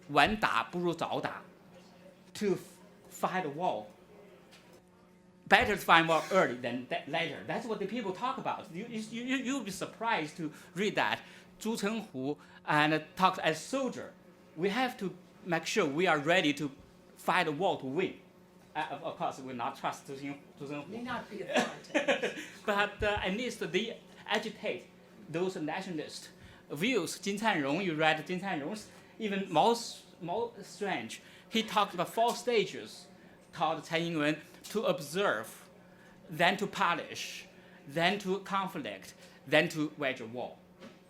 晚打不如早打。To fight a war, better to find war early than later. That's what the people talk about. You'll be surprised to read that. Zhu Chenghu and talks as soldier. We have to make sure we are ready to fight a war to win. Of course, we will not trust Zhu Chenghu. May not be a front. But at least they agitate those nationalist views. Jin Canrong, you read Jin Canrong's even more strange. He talked about 4 stages, taught Tsai Ing-wen to observe, then to polish, then to conflict, then to wage a war.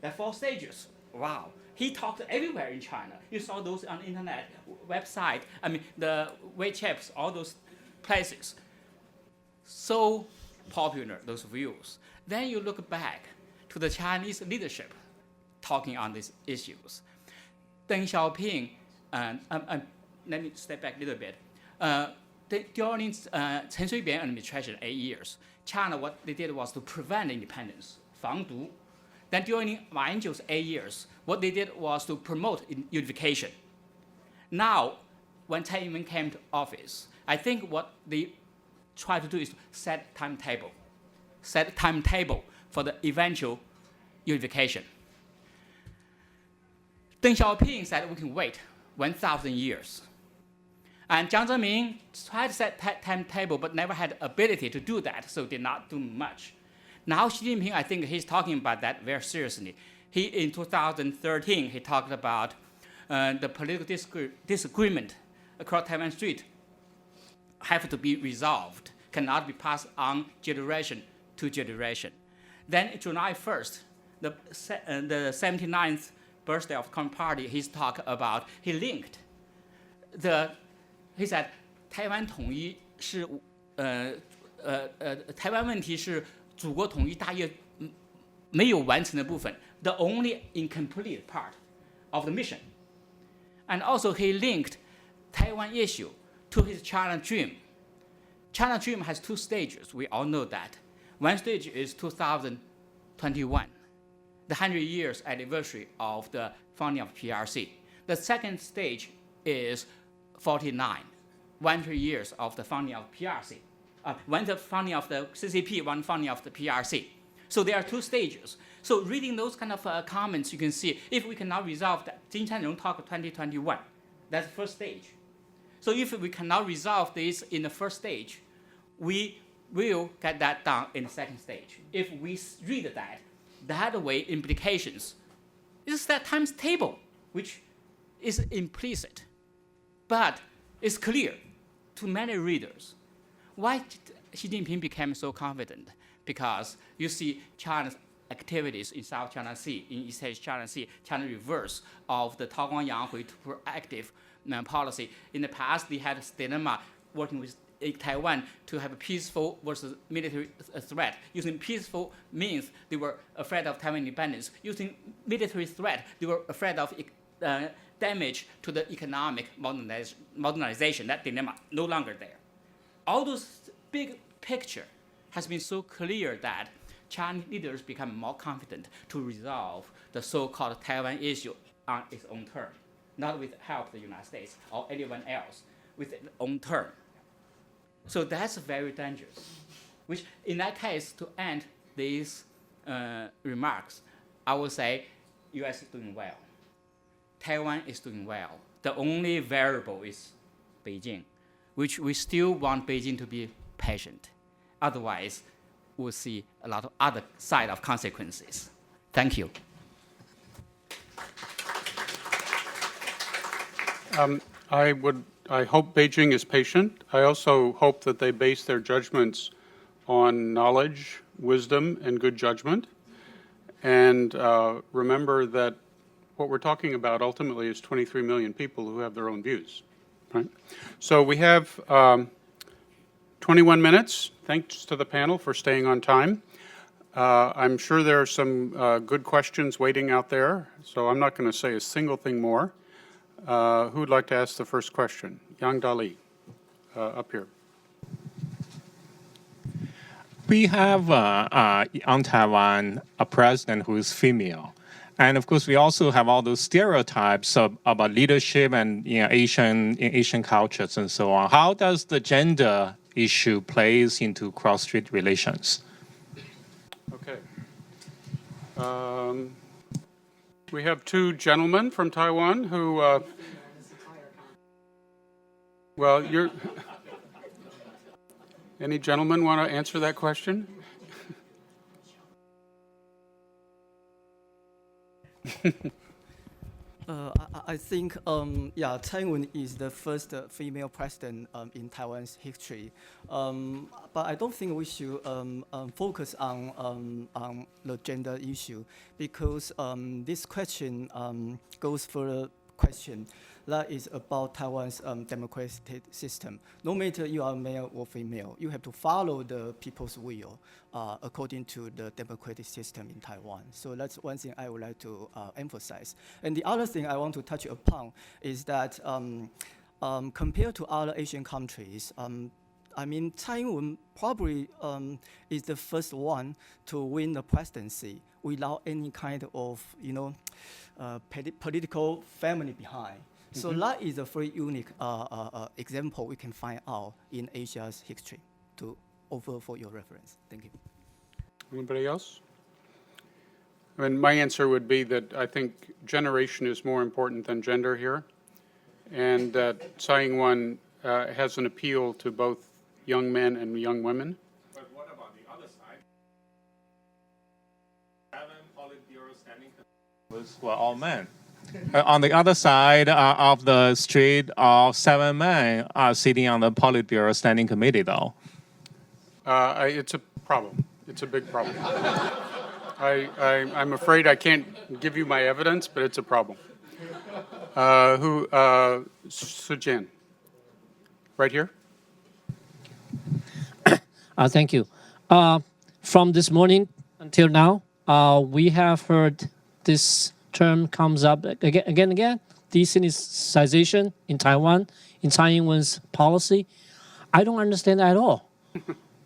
There are 4 stages. Wow. He talked everywhere in China. You saw those on the internet, website, I mean, the WeChats, all those places. So popular, those views. Then you look back to the Chinese leadership talking on these issues. Deng Xiaoping, let me step back a little bit. During Chen Shui-bian administration, 8 years, China, what they did was to prevent independence, 防独. Then during Ma Ying-jeou's 8 years, what they did was to promote unification. Now, when Tsai Ing-wen came to office, I think what they try to do is to set timetable for the eventual unification. Deng Xiaoping said we can wait 1,000 years. And Jiang Zemin tried to set timetable but never had the ability to do that, so did not do much. Now Xi Jinping, I think he's talking about that very seriously. In 2013, he talked about the political disagreement across Taiwan Strait have to be resolved, cannot be passed on generation to generation. Then July 1st, the 79th birthday of the Communist Party, he linked he said 台湾统一是台湾问题是祖国统一大业没有完成的部分 the only incomplete part of the mission. And also he linked Taiwan issue to his China dream. China dream has 2 stages, we all know that. One stage is 2021, the 100 years anniversary of the founding of PRC. The second stage is 49, 100 years of the founding of PRC. One the founding of the CCP, one founding of the PRC. So there are 2 stages. So reading those kind of comments, you can see if we cannot resolve that, Jin Canrong talk 2021, that's the first stage. So if we cannot resolve this in the first stage, we will get that done in the second stage. If we read that way implications is that times table, which is implicit, but it's clear to many readers. Why Xi Jinping became so confident? Because you see China's activities in South China Sea, in East China Sea, China reverse of the Taoguang-Yanghui proactive policy. In the past, they had a dilemma working with Taiwan to have a peaceful versus military threat. Using peaceful means they were afraid of Taiwan independence. Using military threat, they were afraid of damage to the economic modernization. That dilemma no longer there. All those big picture has been so clear that Chinese leaders become more confident to resolve the so-called Taiwan issue on its own term, not with help of the United States or anyone else, with its own term. So that's very dangerous, which in that case, to end these remarks, I will say US is doing well. Taiwan is doing well. The only variable is Beijing, which we still want Beijing to be patient. Otherwise, we'll see a lot of other side of consequences. Thank you. I hope Beijing is patient. I also hope that they base their judgments on knowledge, wisdom, and good judgment. And remember that what we're talking about ultimately is 23 million people who have their own views, right? So we have 21 minutes. Thanks to the panel for staying on time. I'm sure there are some good questions waiting out there, so I'm not going to say a single thing more. Who would like to ask the first question? Yang Dali, up here. We have on Taiwan a president who is female. And of course, we also have all those stereotypes about leadership and Asian cultures and so on. How does the gender issue plays into cross-strait relations? Okay. We have two gentlemen from Taiwan who, well, any gentlemen want to answer that question? I think, Taiwan is the first female president in Taiwan's history. But I don't think we should focus on the gender issue because this question goes for the question that is about Taiwan's democratic system. No matter you are male or female, you have to follow the people's will according to the democratic system in Taiwan. So that's one thing I would like to emphasize. And the other thing I want to touch upon is that compared to other Asian countries, I mean, Taiwan probably is the first one to win the presidency without any kind of, political family behind. So that is a very unique example we can find out in Asia's history to offer for your reference. Thank you. Anybody else? I mean, my answer would be that I think generation is more important than gender here, and that Tsai Ing-wen has an appeal to both young men and young women. But what about the other side? 7 Politburo standing committees were all men. On the other side of the street, 7 men are sitting on the Politburo standing committee, though. It's a problem. It's a big problem. I'm afraid I can't give you my evidence, but it's a problem. Sujan, right here. Thank you. From this morning until now, we have heard this term comes up again, decentralization in Taiwan, in Tsai Ing-wen's policy. I don't understand at all.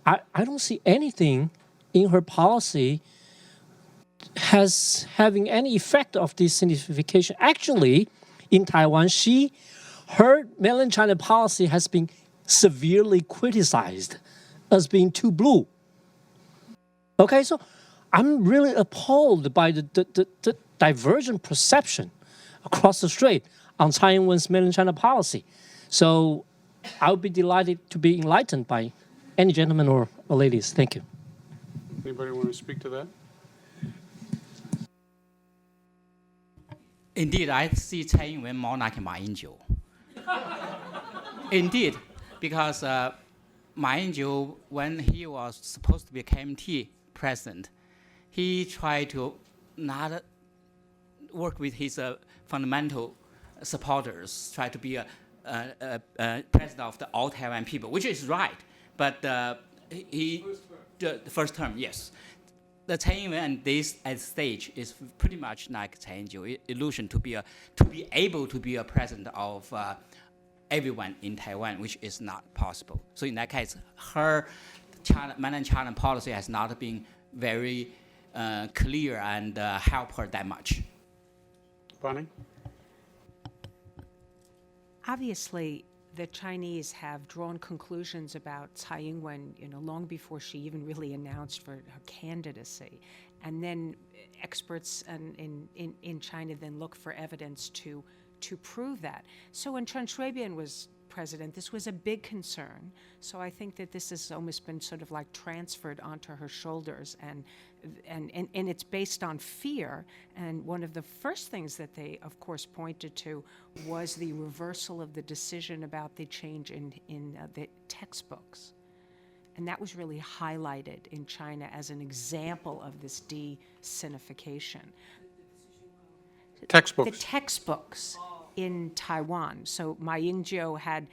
I don't see anything in her policy having any effect of decentralization. Actually, in Taiwan, her mainland China policy has been severely criticized as being too blue. Okay, so I'm really appalled by the divergent perception across the strait on Tsai Ing-wen's mainland China policy. So I would be delighted to be enlightened by any gentlemen or ladies. Thank you. Anybody want to speak to that? Indeed, I see Tsai Ing-wen more like Ma Ying-jeou. Indeed, because Ma Ying-jeou, when he was supposed to be KMT president, he tried to not work with his fundamental supporters, try to be a president of all Taiwan people, which is right. But the first term, yes. The Tsai Ing-wen at this stage is pretty much like Tsai Ing-jeou, illusion to be able to be a president of everyone in Taiwan, which is not possible. So in that case, her mainland China policy has not been very clear and help her that much. Bonnie? Obviously, the Chinese have drawn conclusions about Tsai Ing-wen, long before she even really announced for her candidacy. And then experts in China then look for evidence to prove that. So when Chen Shui-bian was president, this was a big concern. So I think that this has almost been sort of like transferred onto her shoulders, and it's based on fear. And one of the first things that they, of course, pointed to was the reversal of the decision about the change in the textbooks. And that was really highlighted in China as an example of this de-sinification. Textbooks. The textbooks in Taiwan. So Ma Ying-jeou had,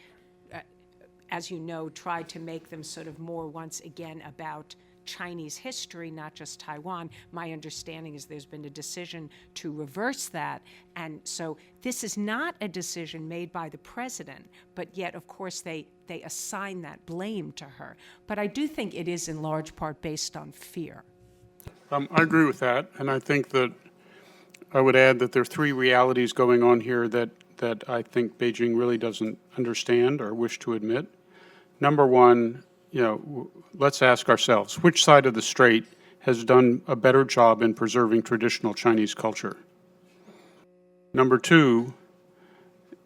as you know, tried to make them sort of more once again about Chinese history, not just Taiwan. My understanding is there's been a decision to reverse that. And so this is not a decision made by the president, but yet, of course, they assign that blame to her. But I do think it is in large part based on fear. I agree with that, and I think that I would add that there are three realities going on here that I think Beijing really doesn't understand or wish to admit. Number one, let's ask ourselves, which side of the strait has done a better job in preserving traditional Chinese culture? Number two,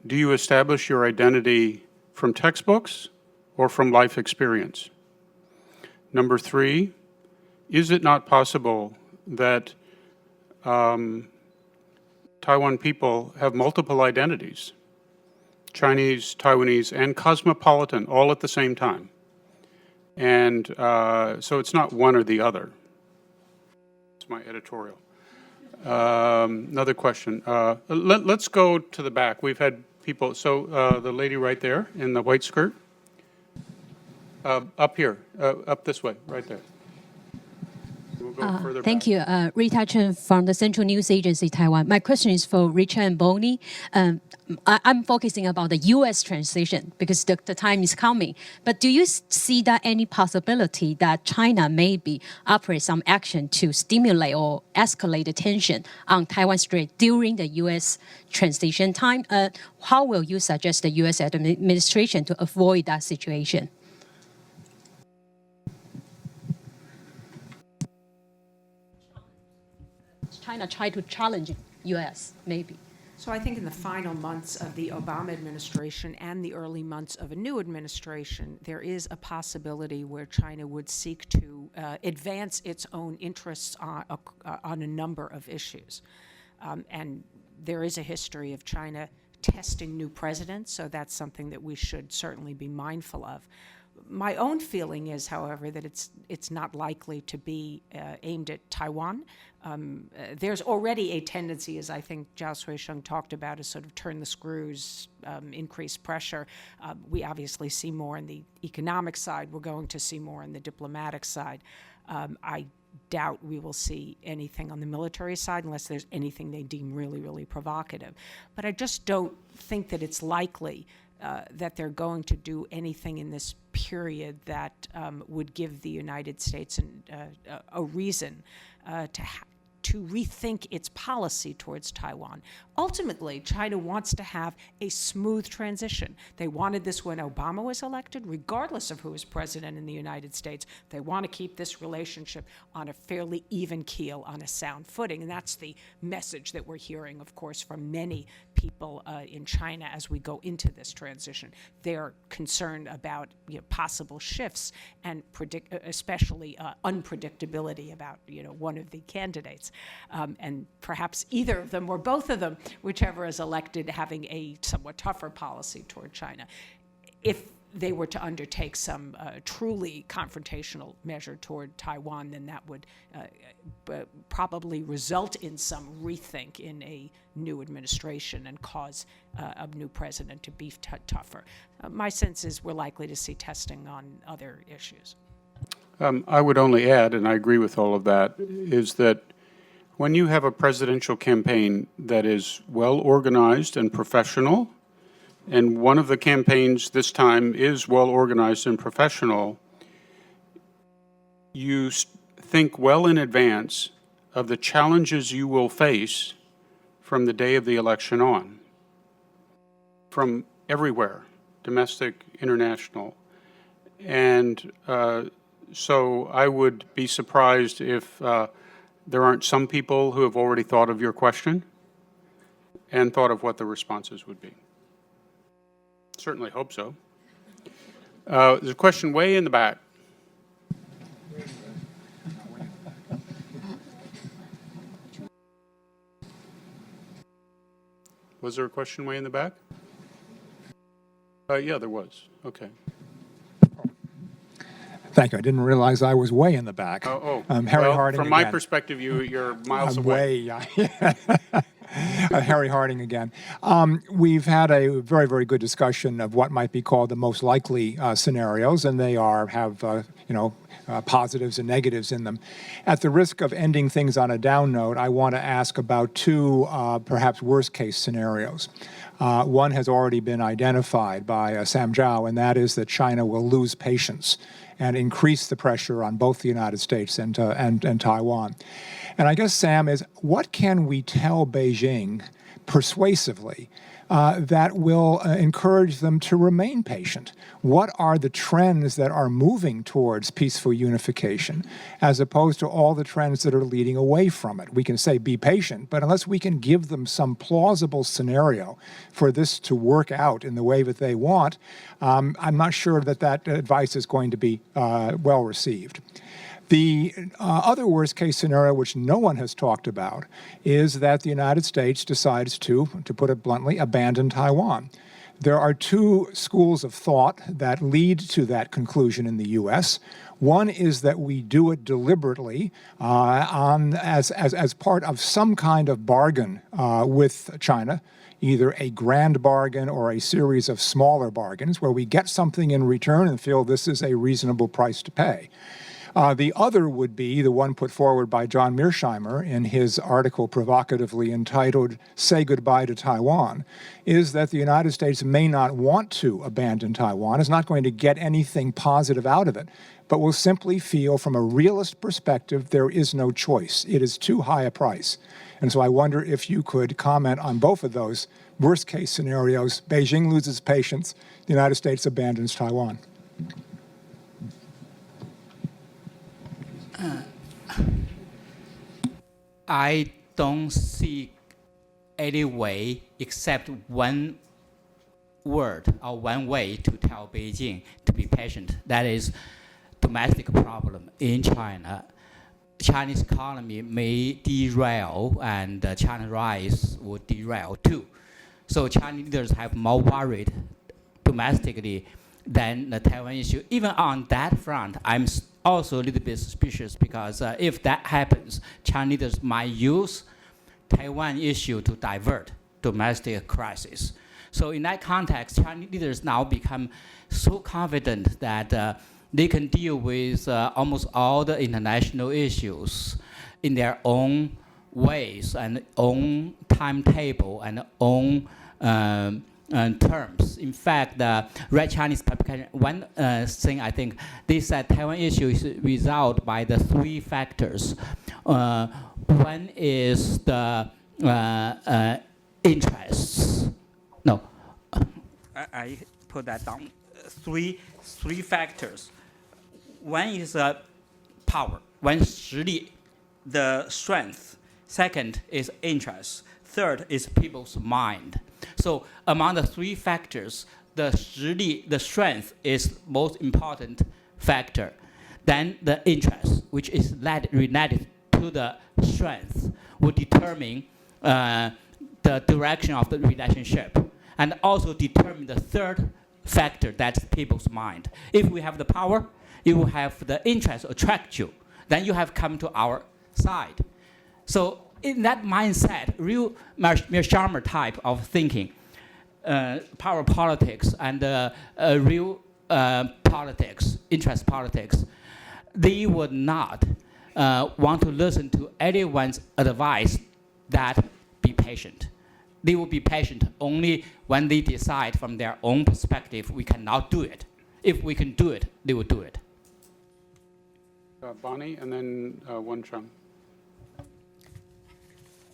do you establish your identity from textbooks or from life experience? Number three, is it not possible that Taiwan people have multiple identities, Chinese, Taiwanese, and cosmopolitan, all at the same time? And so it's not one or the other. It's my editorial. Another question. Let's go to the back. We've had people, so the lady right there in the white skirt. Up here, up this way, right there. We'll go further Thank back. you. Rita Chen from the Central News Agency, Taiwan. My question is for Richard and Bonnie. I'm focusing about the U.S. transition because the time is coming. But do you see that any possibility that China maybe operate some action to stimulate or escalate the tension on Taiwan Strait during the U.S. transition time? How will you suggest the U.S. administration to avoid that situation? China try to challenge U.S. maybe. So I think in the final months of the Obama administration and the early months of a new administration, there is a possibility where China would seek to advance its own interests on a number of issues. And there is a history of China testing new presidents, so that's something that we should certainly be mindful of. My own feeling is, however, that it's not likely to be aimed at Taiwan. There's already a tendency, as I think Zhao Sui-sheng talked about, to sort of turn the screws, increase pressure. We obviously see more on the economic side. We're going to see more on the diplomatic side. I doubt we will see anything on the military side unless there's anything they deem really, really provocative. But I just don't think that it's likely that they're going to do anything in this period that would give the United States a reason to rethink its policy towards Taiwan. Ultimately, China wants to have a smooth transition. They wanted this when Obama was elected, regardless of who is president in the United States. They want to keep this relationship on a fairly even keel, on a sound footing. And that's the message that we're hearing, of course, from many people in China as we go into this transition. They're concerned about possible shifts and especially unpredictability about one of the candidates. And perhaps either of them or both of them, whichever is elected, having a somewhat tougher policy toward China. If they were to undertake some truly confrontational measure toward Taiwan, then that would probably result in some rethink in a new administration and cause a new president to be tougher. My sense is we're likely to see testing on other issues. I would only add, and I agree with all of that, is that when you have a presidential campaign that is well organized and professional, and one of the campaigns this time is well organized and professional, you think well in advance of the challenges you will face from the day of the election on, from everywhere, domestic, international. And so I would be surprised if there aren't some people who have already thought of your question and thought of what the responses would be. Certainly hope so. There's a question way in the back. Was there a question way in the back? Yeah, there was. Okay. Thank you. I didn't realize I was way in the back. Harry Well, Harding from my again. perspective, you're miles I'm away. way. Harry Harding again. We've had a very, very good discussion of what might be called the most likely scenarios, and they have positives and negatives in them. At the risk of ending things on a down note, I want to ask about two perhaps worst-case scenarios. One has already been identified by Sam Zhao, and that is that China will lose patience and increase the pressure on both the United States and Taiwan. And I guess, Sam, is what can we tell Beijing persuasively that will encourage them to remain patient? What are the trends that are moving towards peaceful unification as opposed to all the trends that are leading away from it? We can say be patient, but unless we can give them some plausible scenario for this to work out in the way that they want, I'm not sure that advice is going to be well received. The other worst-case scenario, which no one has talked about, is that the United States decides to put it bluntly, abandon Taiwan. There are two schools of thought that lead to that conclusion in the U.S. One is that we do it deliberately as part of some kind of bargain with China, either a grand bargain or a series of smaller bargains where we get something in return and feel this is a reasonable price to pay. The other would be the one put forward by John Mearsheimer in his article provocatively entitled "Say Goodbye to Taiwan," is that the United States may not want to abandon Taiwan, is not going to get anything positive out of it, but will simply feel from a realist perspective there is no choice. It is too high a price. And so I wonder if you could comment on both of those worst-case scenarios. Beijing loses patience, the United States abandons Taiwan. I don't see any way except one word or one way to tell Beijing to be patient. That is domestic problem in China. Chinese economy may derail and China's rise would derail too. So Chinese leaders have more worried domestically than the Taiwan issue. Even on that front, I'm also a little bit suspicious because if that happens, Chinese leaders might use Taiwan issue to divert domestic crisis. So in that context, Chinese leaders now become so confident that they can deal with almost all the international issues in their own ways and own timetable and own terms. In fact, the Red Chinese publication, one thing I think, they said Taiwan issue is resolved by the three factors. One is the interests. No, I put that down. Three factors. One is power. One is 实力, the strength. Second is interest. Third is people's mind. So among the three factors, the 实力, the strength is most important factor. Then the interest, which is related to the strength, will determine the direction of the relationship, and also determine the third factor, that's people's mind. If we have the power, you will have the interest attract you, then you have come to our side. So in that mindset, real Mearsheimer type of thinking, power politics and real politics, interest politics, they would not want to listen to anyone's advice that be patient. They will be patient only when they decide from their own perspective we cannot do it. If we can do it, they will do it. Bonnie, and then Wen-Chung.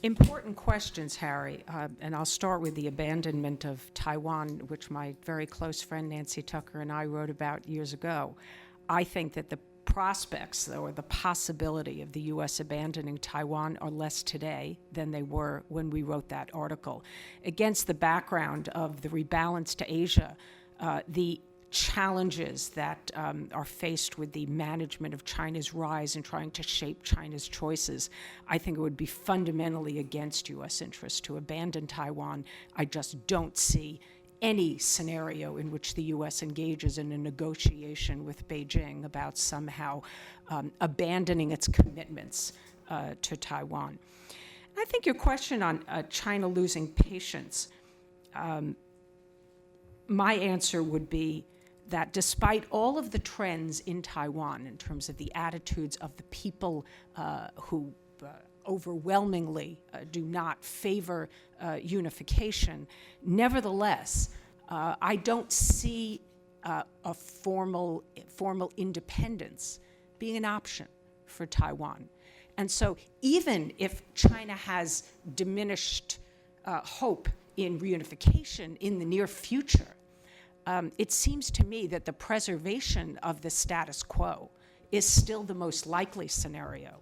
Important questions, Harry, and I'll start with the abandonment of Taiwan, which my very close friend Nancy Tucker and I wrote about years ago. I think that the prospects, though, or the possibility of the U.S. abandoning Taiwan are less today than they were when we wrote that article. Against the background of the rebalance to Asia, the challenges that are faced with the management of China's rise and trying to shape China's choices, I think it would be fundamentally against U.S. interests to abandon Taiwan. I just don't see any scenario in which the U.S. engages in a negotiation with Beijing about somehow abandoning its commitments to Taiwan. I think your question on China losing patience, my answer would be that despite all of the trends in Taiwan in terms of the attitudes of the people who overwhelmingly do not favor unification, nevertheless, I don't see a formal independence being an option for Taiwan. And so even if China has diminished hope in reunification in the near future, it seems to me that the preservation of the status quo is still the most likely scenario,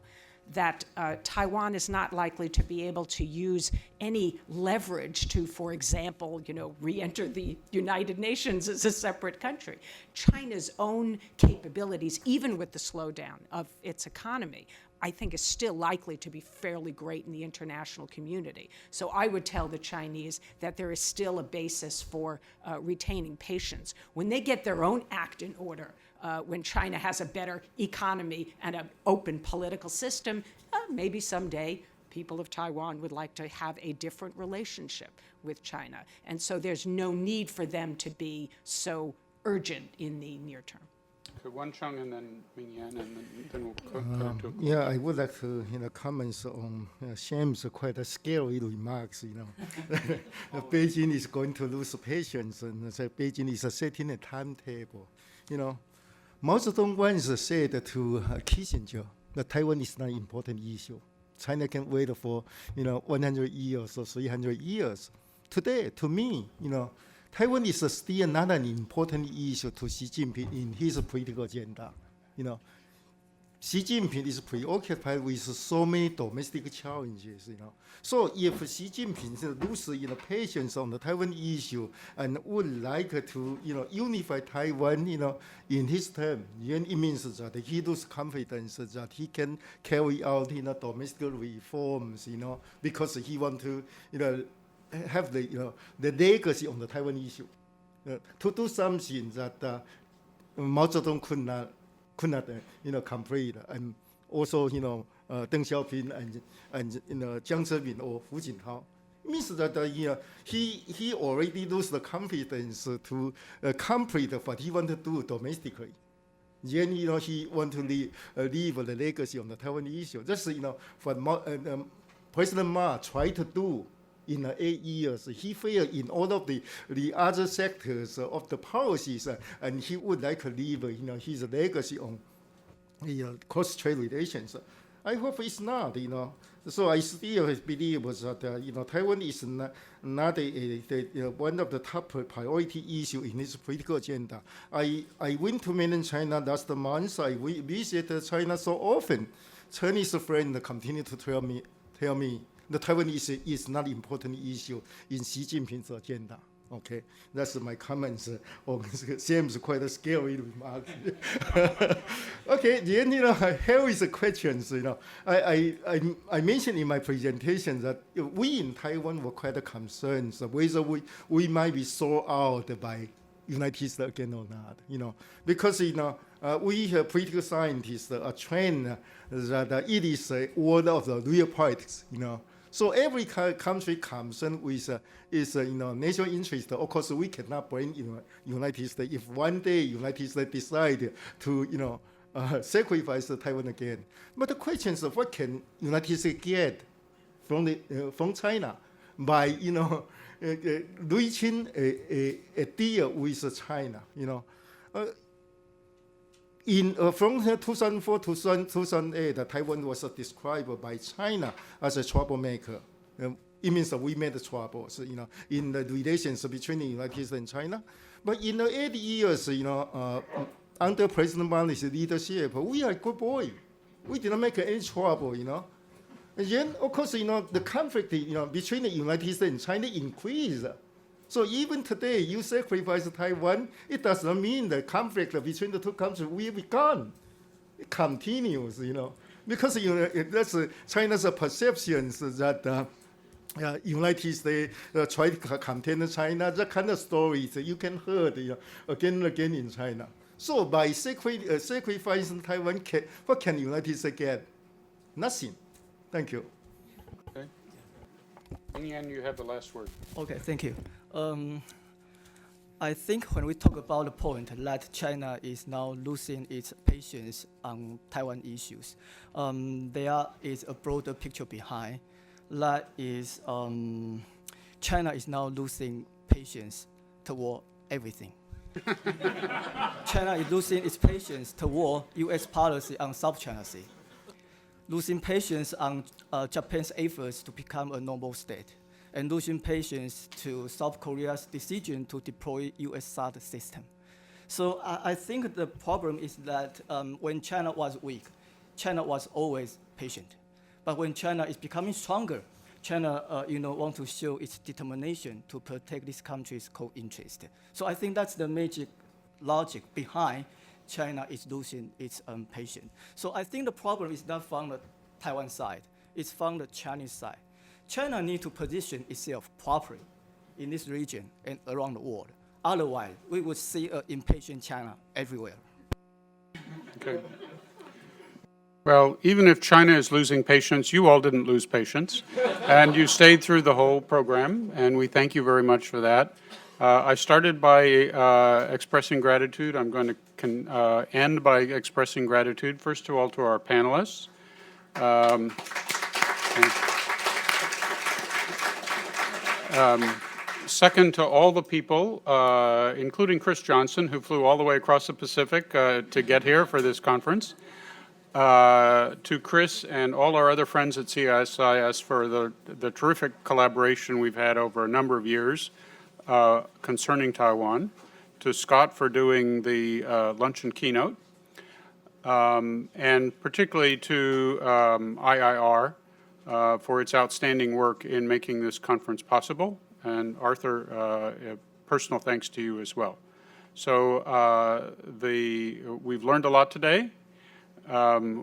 that Taiwan is not likely to be able to use any leverage to, for example, re-enter the United Nations as a separate country. China's own capabilities, even with the slowdown of its economy, I think is still likely to be fairly great in the international community. So I would tell the Chinese that there is still a basis for retaining patience. When they get their own act in order, when China has a better economy and an open political system, maybe someday people of Taiwan would like to have a different relationship with China. And so there's no need for them to be so urgent in the near term. Okay, Wan Chung and then Ming Yan, and then we'll go to. Yeah, I would like to comment on Sham's quite scary remarks. Beijing is going to lose patience, and Beijing is setting a timetable. Mao Zedong once said to Kissinger that Taiwan is not an important issue. China can wait for 100 years or 300 years. Today, to me, Taiwan is still not an important issue to Xi Jinping in his political agenda. Xi Jinping is preoccupied with so many domestic challenges. So if Xi Jinping loses patience on the Taiwan issue and would like to unify Taiwan in his term, then it means that he loses confidence that he can carry out domestic reforms, because he wants to have the legacy on the Taiwan issue, to do something that Mao Zedong could not complete, and also Deng Xiaoping and Jiang Zemin or Hu Jintao. Means that he already lose the confidence to complete what he want to do domestically. Then he want to leave the legacy on the Taiwan issue. That's what President Ma tried to do in 8 years. He failed in all of the other sectors of the policies, and he would like to leave his legacy on cross-Strait relations. I hope it's not. So I still believe that Taiwan is not one of the top priority issues in its political agenda. I went to mainland China last month. I visited China so often. Chinese friends continue to tell me the Taiwan issue is not an important issue in Xi Jinping's agenda. Okay, that's my comments on Sam's quite a scary remark. Okay, then here is the questions. I mentioned in my presentation that we in Taiwan were quite concerned whether we might be sold out by United States again or not. Because we political scientists are trained that it is a world of the real politics. So every country comes in with its national interest. Of course, we cannot blame United States if one day United States decide to sacrifice Taiwan again. But the question is, what can United States get from China by reaching a deal with China? From 2004 to 2008, Taiwan was described by China as a troublemaker. It means that we made the troubles, in the relations between the United States and China. But in the 8 years, under President Marley's leadership, we are a good boy. We didn't make any trouble, And then, of course, the conflict, between the United States and China increased. So even today, you sacrifice Taiwan, it does not mean the conflict between the two countries will be gone. It continues, because that's China's perceptions that United States try to contain China. That kind of stories you can hear again and again in China. So by sacrificing Taiwan, what can United States get? Nothing. Thank you. Okay. Ing-wen, you have the last word. Okay, thank you. I think when we talk about the point that China is now losing its patience on Taiwan issues, there is a broader picture behind. That is, China is now losing patience toward everything. China is losing its patience toward U.S. policy on South China Sea, losing patience on Japan's efforts to become a normal state, and losing patience to South Korea's decision to deploy U.S. SAD system. So I think the problem is that when China was weak, China was always patient. But when China is becoming stronger, China want to show its determination to protect this country's core interest. So I think that's the major logic behind China is losing its patience. So I think the problem is not from the Taiwan side, it's from the Chinese side. China needs to position itself properly in this region and around the world. Otherwise, we would see an impatient China everywhere. Okay. Well, even if China is losing patience, you all didn't lose patience, and you stayed through the whole program, and we thank you very much for that. I started by expressing gratitude. I'm going to end by expressing gratitude, first of all, to our panelists. Second, to all the people, including Chris Johnson, who flew all the way across the Pacific to get here for this conference. To Chris and all our other friends at CSIS for the terrific collaboration we've had over a number of years concerning Taiwan. To Scott for doing the luncheon keynote. And particularly to IIR for its outstanding work in making this conference possible. And Arthur, personal thanks to you as well. So we've learned a lot today.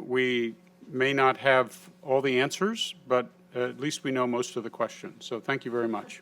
We may not have all the answers, but at least we know most of the questions. So thank you very much.